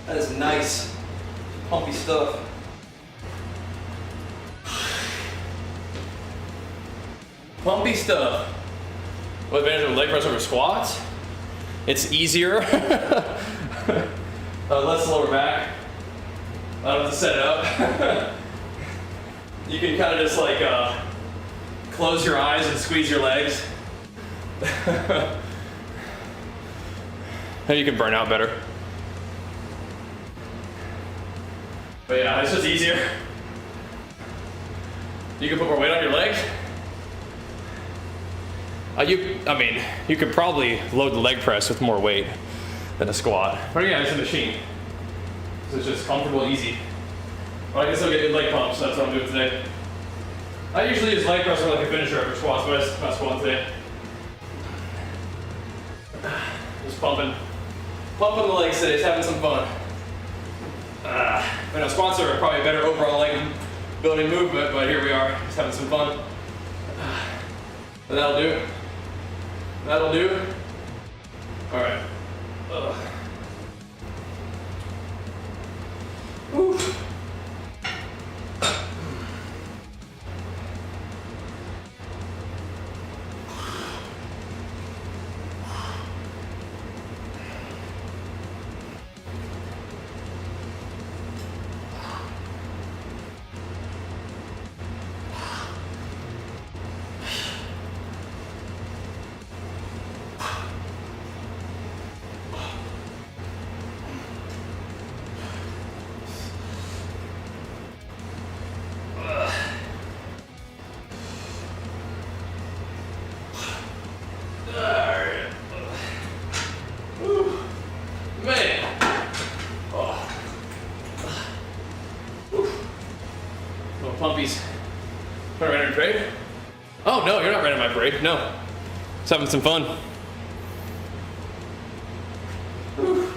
That is nice, pumpy stuff. Pumpy stuff. What advantage of leg press over squats? It's easier. Less lower back. I don't have to set it up. You can kind of just like close your eyes and squeeze your legs. And you can burn out better. But yeah, it's just easier. You can put more weight on your legs. You could probably load the leg press with more weight than a squat. But yeah, it's a machine. So it's just comfortable, easy. But I can still get good leg pumps, so that's what I'm doing today. I usually use leg press for like a finisher after squats, but I'm not squatting today. Just pumping the legs today, just having some fun. I know squats are probably a better overall leg building movement, but here we are, just having some fun. But that'll do. That'll do. All right. Whew. pumpies. What, are you ready to parade? Oh no, you're not ready to my parade. No. Just having some fun. Whew.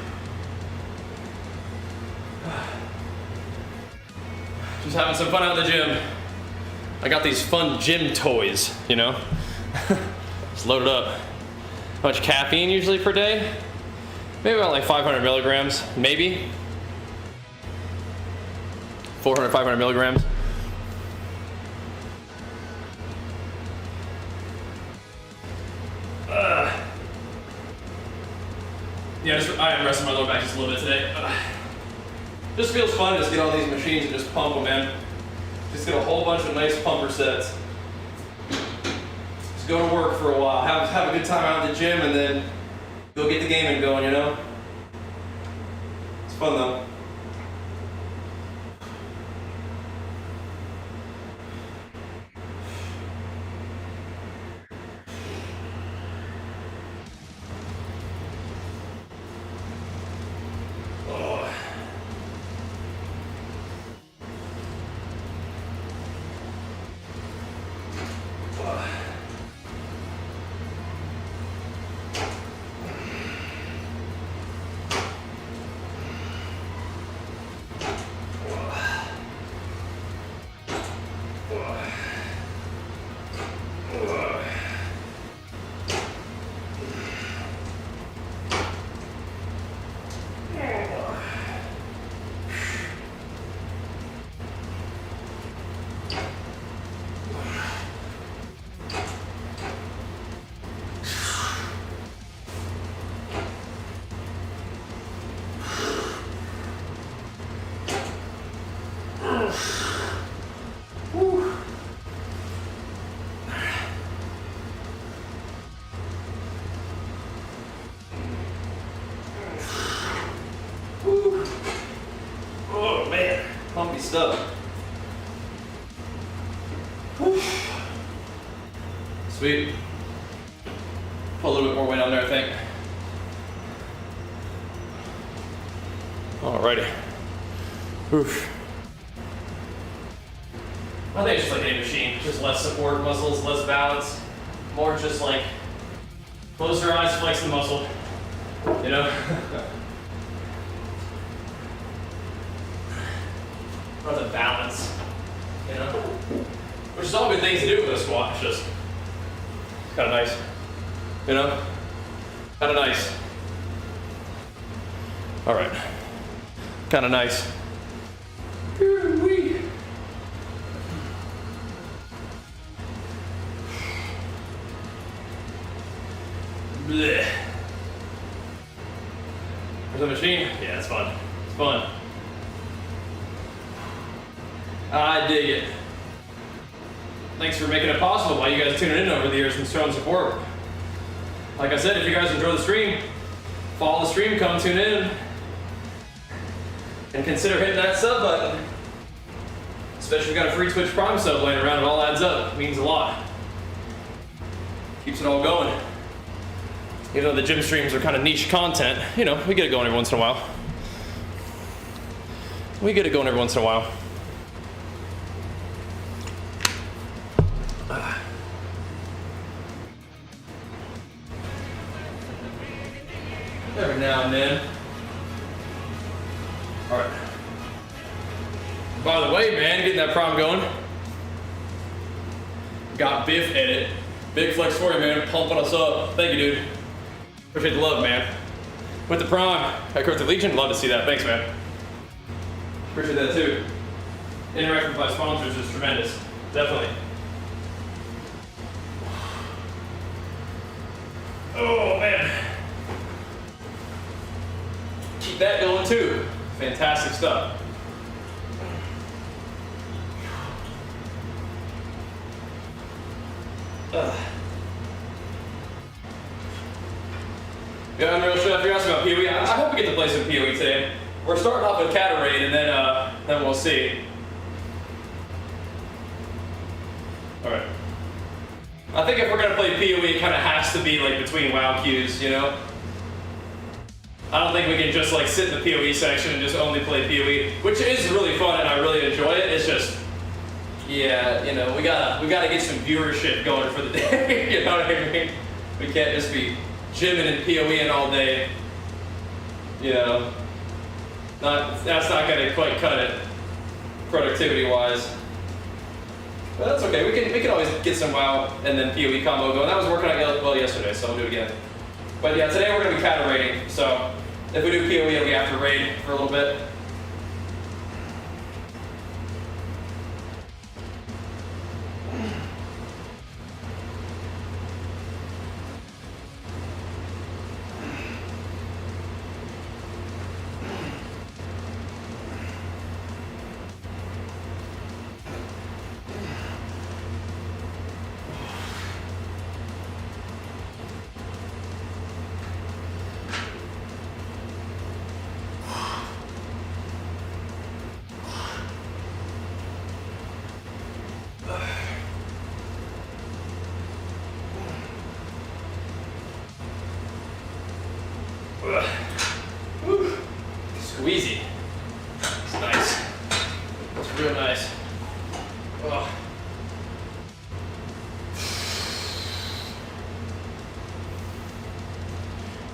Just having some fun out in the gym. I got these fun gym toys, you know? Just load it up. How much caffeine usually per day? Maybe about like 500 milligrams, maybe. 400, 500 milligrams. Yeah, I am resting my lower back just a little bit today. Just feels fun to just get on these machines and just pump them, man. Just get a whole bunch of nice pumper sets. Just go to work for a while, have a good time out in the gym, and then go get the gaming going, you know? It's fun though. Pumpy stuff. Whew. Sweet. Put a little bit more weight on there, I think. Alrighty. Oof. I think it's just like any machine. Just less support muscles, less balance. More just like close your eyes, flex the muscle. You know? Or the balance, you know? Which is all good things to do with a squat. It's just kind of nice, you know? Kind of nice. All right, kind of nice. Blech. There's a machine. Yeah, it's fun. It's fun. I dig it. Thanks for making it possible while you guys tuning in over the years and showing support. Like I said, if you guys enjoy the stream, follow the stream, come tune in, and consider hitting that sub button. Especially if you got a free Twitch Prime sub laying around, it all adds up. It means a lot. Keeps it all going. Even though the gym streams are kind of niche content, you know, we get it going every once in a while. We get it going every once in a while. Every now and then. All right. By the way, man, getting that prom going. Got Biff in it. Big flex for you, man. Pumping us up. Thank you, dude. Appreciate the love, man. With the prom at Cursive Legion, love to see that. Thanks, man. Appreciate that too. Interacting with my sponsors is tremendous. Definitely. Oh, man. Keep that going too. Fantastic stuff. Yeah, Unreal Chef, you're asking about PoE. I hope we get to play some PoE today. We're starting off with Catarade, and then we'll see. All right. I think if we're gonna play PoE, it kind of has to be like between WoW queues, you know. I don't think we can just like sit in the PoE section and just only play PoE, which is really fun and I really enjoy it. It's just yeah, you know, we gotta get some viewership going for the day. You know what I mean? We can't just be gymming and POEing all day. You know, that's not gonna quite cut it, productivity-wise. But that's okay. We can always get some WoW and then POE combo going. That was working out well yesterday, so I'll do it again. But yeah, today we're gonna be kata raiding. So if we do POE, it'll be after raid for a little bit. Woo. Squeezy. It's nice. It's real nice. Oh.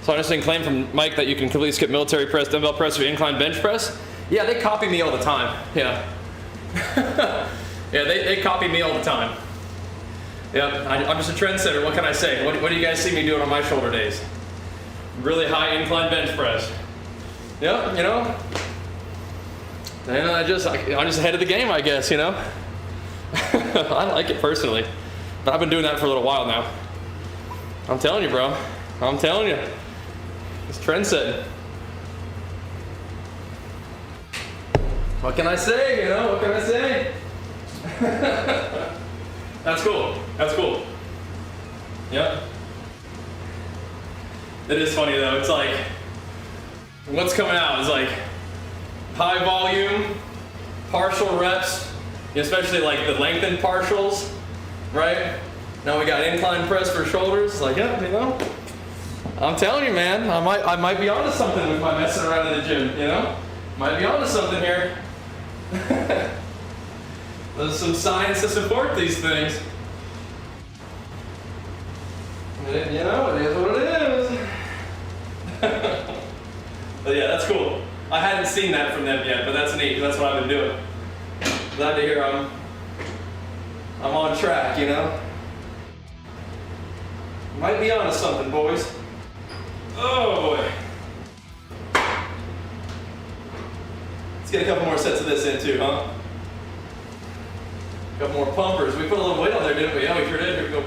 So I just claim from Mike that you can completely skip military press, dumbbell press, or incline bench press. Yeah, they copy me all the time. Yeah. Yeah, they copy me all the time. Yeah, I'm just a trendsetter. What can I say? What do you guys see me doing on my shoulder days? Really high incline bench press. Yeah, you know. And I'm just ahead of the game, I guess, you know. I like it personally, but I've been doing that for a little while now. I'm telling you, bro. I'm telling you. It's trend setting. What can I say, you know? What can I say? That's cool. That's cool. Yep. It is funny though. It's like, what's coming out is like high volume, partial reps, especially like the lengthened partials, right? Now we got incline press for shoulders. Like, yeah, you know, I'm telling you, man, I might be onto something with my messing around in the gym. You know, might be onto something here. There's some science to support these things. You know, it is what it is. But yeah, that's cool. I hadn't seen that from them yet, but that's neat. That's what I've been doing. Glad to hear I'm on track, you know? Might be onto something, boys. Oh boy. Let's get a couple more sets of this in too, huh? A couple more pumpers. We put a little weight on there, didn't we? Yeah, we sure did. Here we go.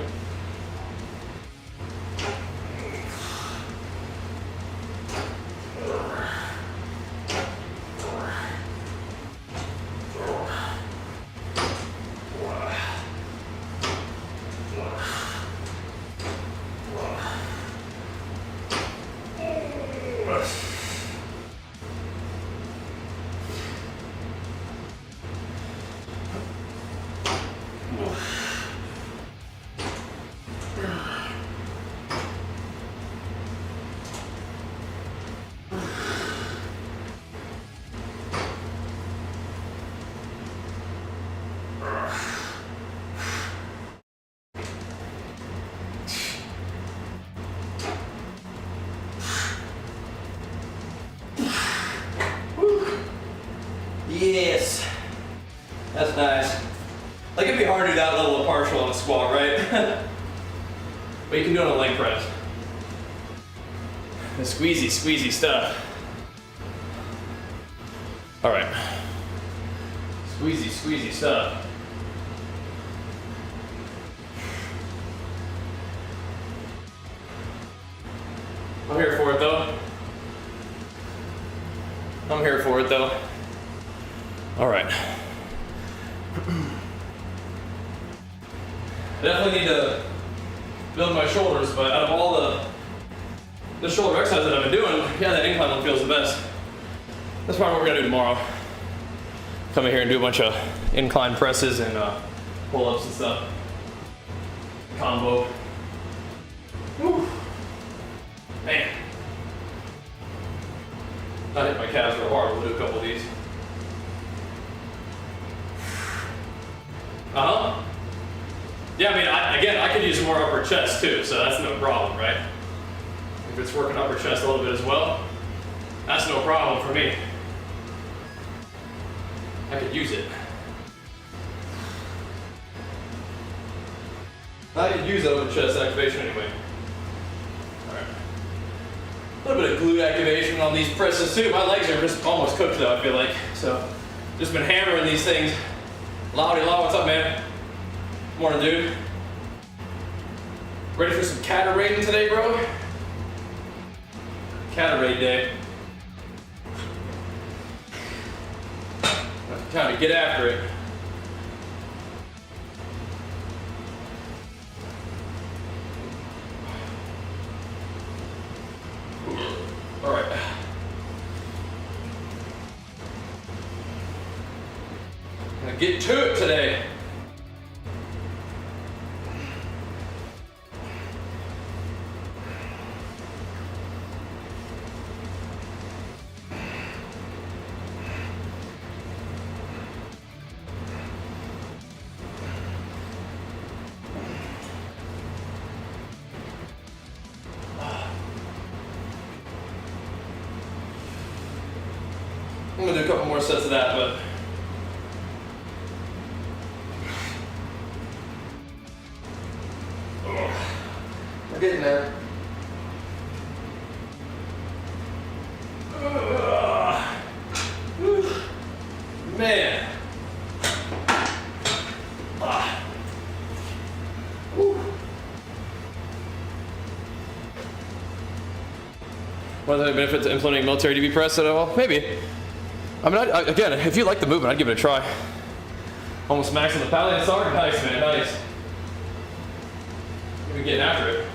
Yes, that's nice. Like it'd be hard to do that level of partial on a squat, right? But you can do it on a leg press. The squeezy stuff. All right. Squeezy stuff. I'm here for it though. I'm here for it though. All right. I definitely need to build my shoulders, but out of all the shoulder exercises that I've been doing, yeah, that incline one feels the best. That's probably what we're gonna do tomorrow. Come in here and do a bunch of incline presses and pull-ups and stuff. Combo. Whew. Man. Not hit my calves real hard, we'll do a couple of these. Yeah, I mean, again, I could use more upper chest too, so that's no problem, right? If it's working upper chest a little bit as well, that's no problem for me. I could use it. I could use upper chest activation anyway. All right. A little bit of glute activation on these presses too. My legs are just almost cooked though, I feel like. So, just been hammering these things. Loudy Law, what's up, man? Morning, dude. Ready for some catarating today, bro? Catarate day. Time to get after it. All right. Gonna get to it today. I'm gonna do a couple more sets of that, but we're getting there. Man. What are the benefits of implementing military DB press at all? Maybe. I mean, again, if you like the movement, I'd give it a try. Almost maxing the Palian Sark. Nice, man, nice. We're getting after it.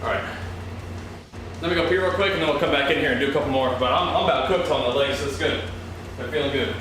All right. Let me go pee real quick, and then we'll come back in here and do a couple more. But I'm about cooked on the legs, so it's good. I'm feeling good.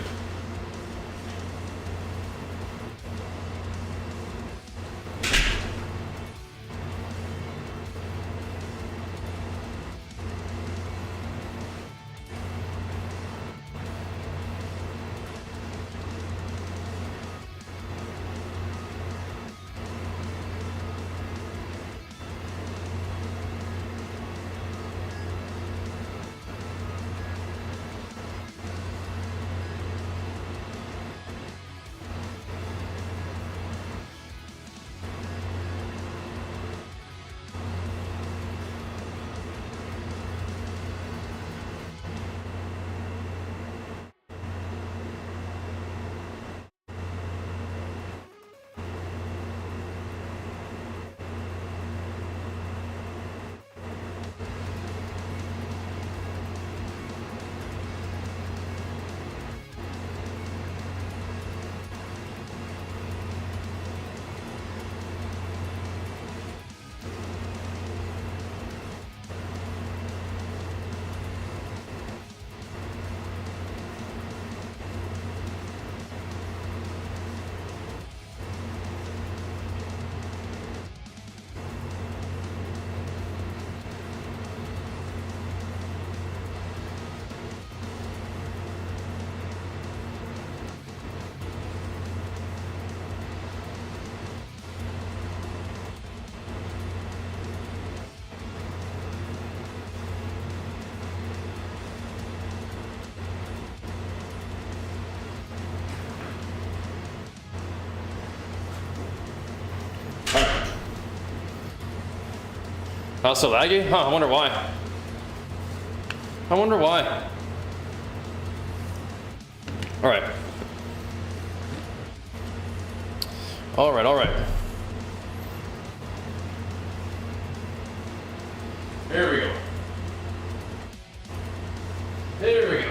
Oh, so laggy? Huh, I wonder why. I wonder why. All right. All right, all right. Here we go. Here we go.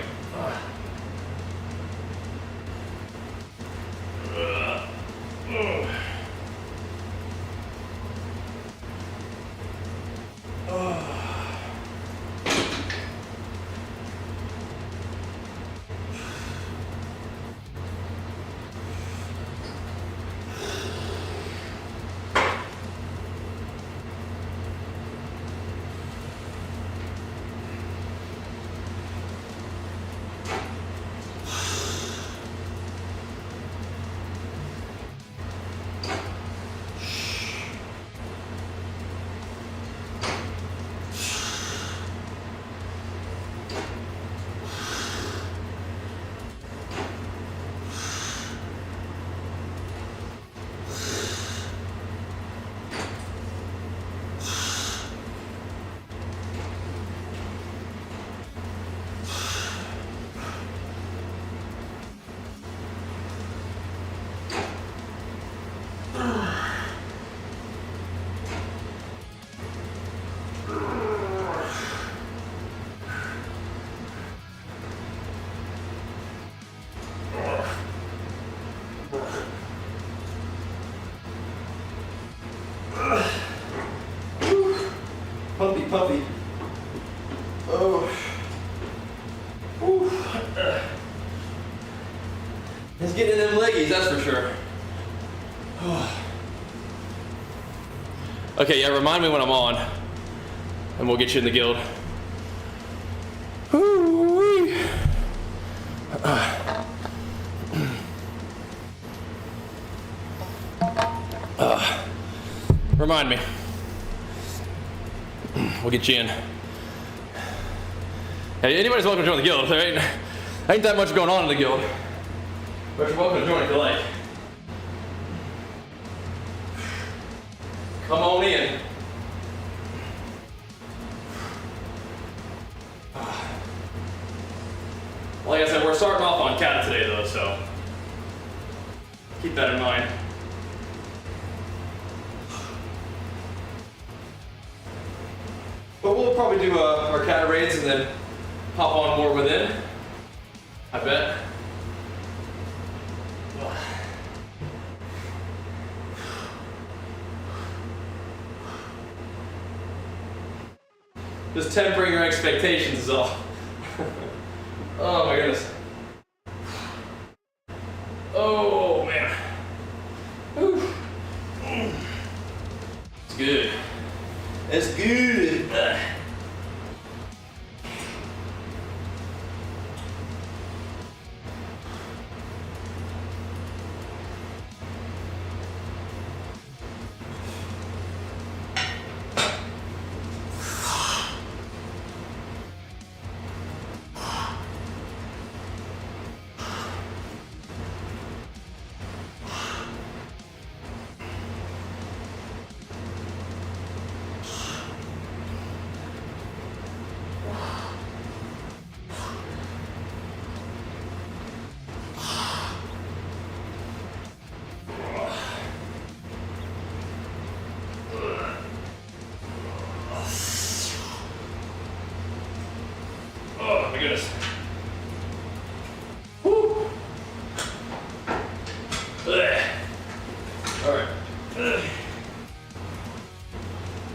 Whew. It's getting in them leggies, that's for sure. Okay, yeah, remind me when I'm on, and we'll get you in the guild. Woo-wee. Remind me. We'll get you in. Hey, anybody's welcome to join the guild. There ain't that much going on in the guild, but you're welcome to join if you like. Come on in. Like I said, we're starting off on kata today though, so keep that in mind. But we'll probably do our kata raids and then hop on more within, I bet. Just tempering your expectations is all. Oh my goodness. Oh man. Whew. It's good. It's good. Oh my goodness. Woo. All right.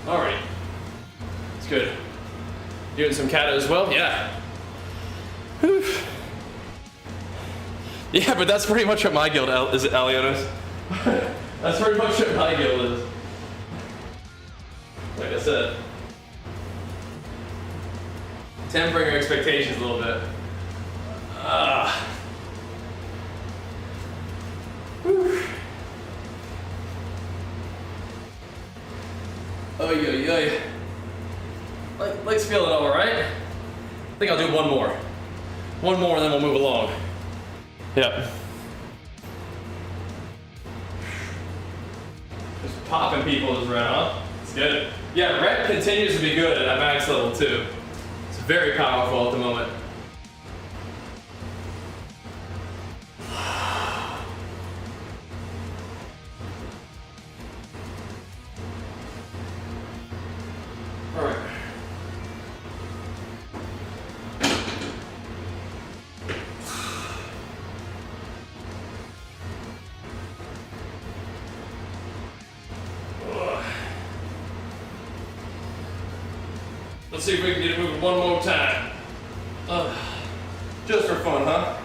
All right. It's good. Doing some kata as well? Yeah. Whew. Yeah, but that's pretty much what my guild is, Alionis. That's pretty much what my guild is. Like I said. Tempering your expectations a little bit. Oy, oy, oy. Leg's feeling all right. I think I'll do one more. One more and then we'll move along. Yep. Just popping people is red, huh? It's good. Yeah, red continues to be good at max level too. It's very powerful at the moment. All right. Let's see if we can get it moving one more time. Just for fun, huh?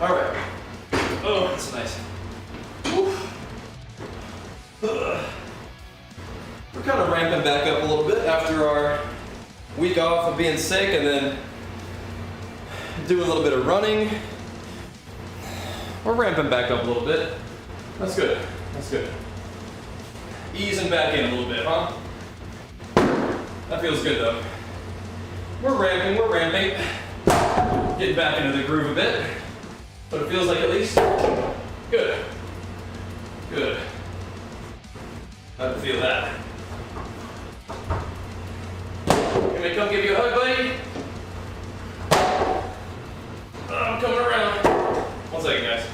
All right. Oh, that's nice. We're kind of ramping back up a little bit after our week off of being sick, and then do a little bit of running. we're ramping back up a little bit. That's good. That's good. Easing back in a little bit, huh? That feels good though. We're ramping, we're ramping. Getting back into the groove a bit. But it feels like at least. Good. Good. I can feel that. Can I come give you a hug, buddy? I'm coming around. 1 second, guys.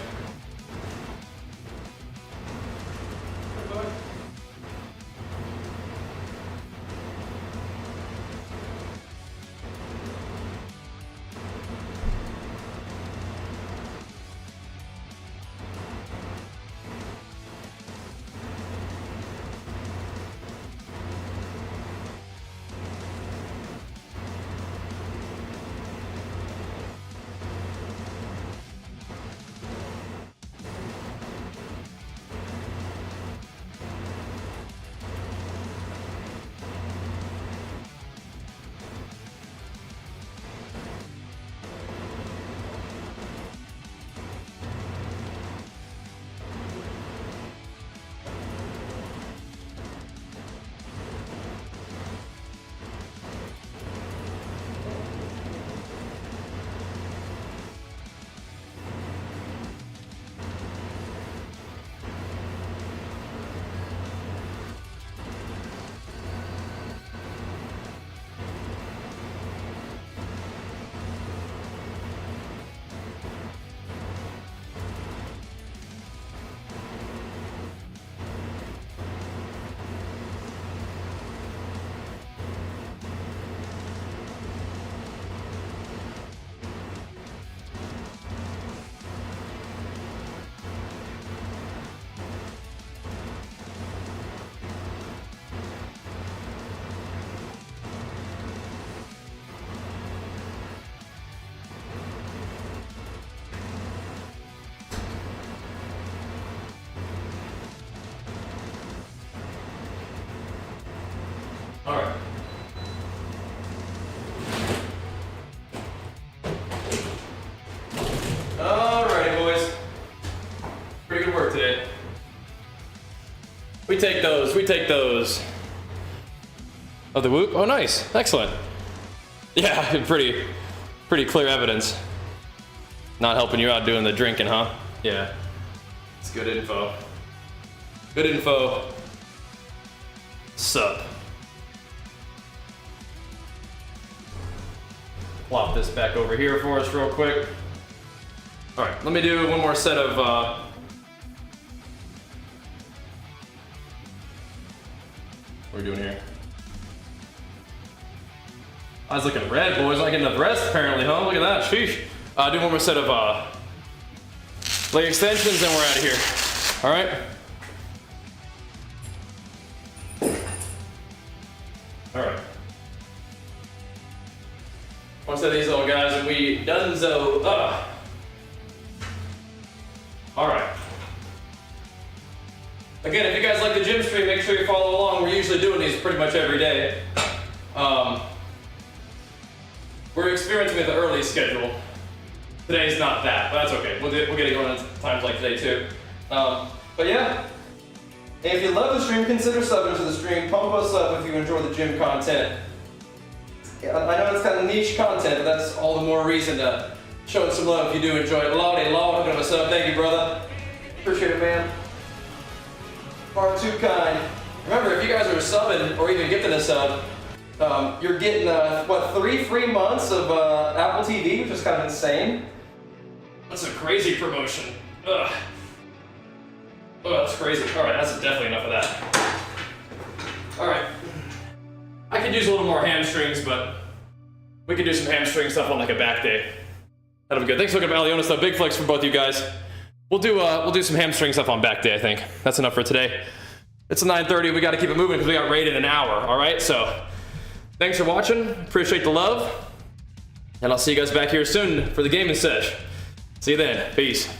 All right. All righty, boys. Pretty good work today. We take those. We take those. Oh, the whoop. Oh, nice. Excellent. Yeah, pretty clear evidence. Not helping you out doing the drinking, huh? Yeah. It's good info. Good info. Sup. Plop this back over here for us real quick. All right, let me do one more set of what are we doing here? Eyes looking red, boys. Not getting enough rest apparently, huh? Look at that, sheesh. Do one more set of leg extensions, then we're out of here. All right? All right. One set of these little guys and we donezo. All right. Again, if you guys like the gym stream, make sure you follow along. We're usually doing these pretty much every day. We're experimenting with the early schedule. Today's not that, but that's okay. We'll get it going at times like today too. But yeah, if you love the stream, consider subbing to the stream. Pump us up if you enjoy the gym content. Yeah, I know it's kind of niche content, but that's all the more reason to show it some love if you do enjoy it. Lawdy Law, hooking us up. Thank you, brother. Appreciate it, man. Far too kind. Remember, if you guys are subbing or even gifting a sub, you're getting, 3 free months of Apple TV, which is kind of insane. That's a crazy promotion. Ugh. Oh, that's crazy. All right, that's definitely enough of that. All right. I could use a little more hamstrings, but we could do some hamstring stuff on like a back day. That'll be good. Thanks for looking at Alionis stuff. Big flex for both you guys. We'll do some hamstring stuff on back day, I think. That's enough for today. It's 9:30. We got to keep it moving because we got raid in an hour. All right, so thanks for watching. Appreciate the love. And I'll see you guys back here soon for the gaming sesh. See you then. Peace.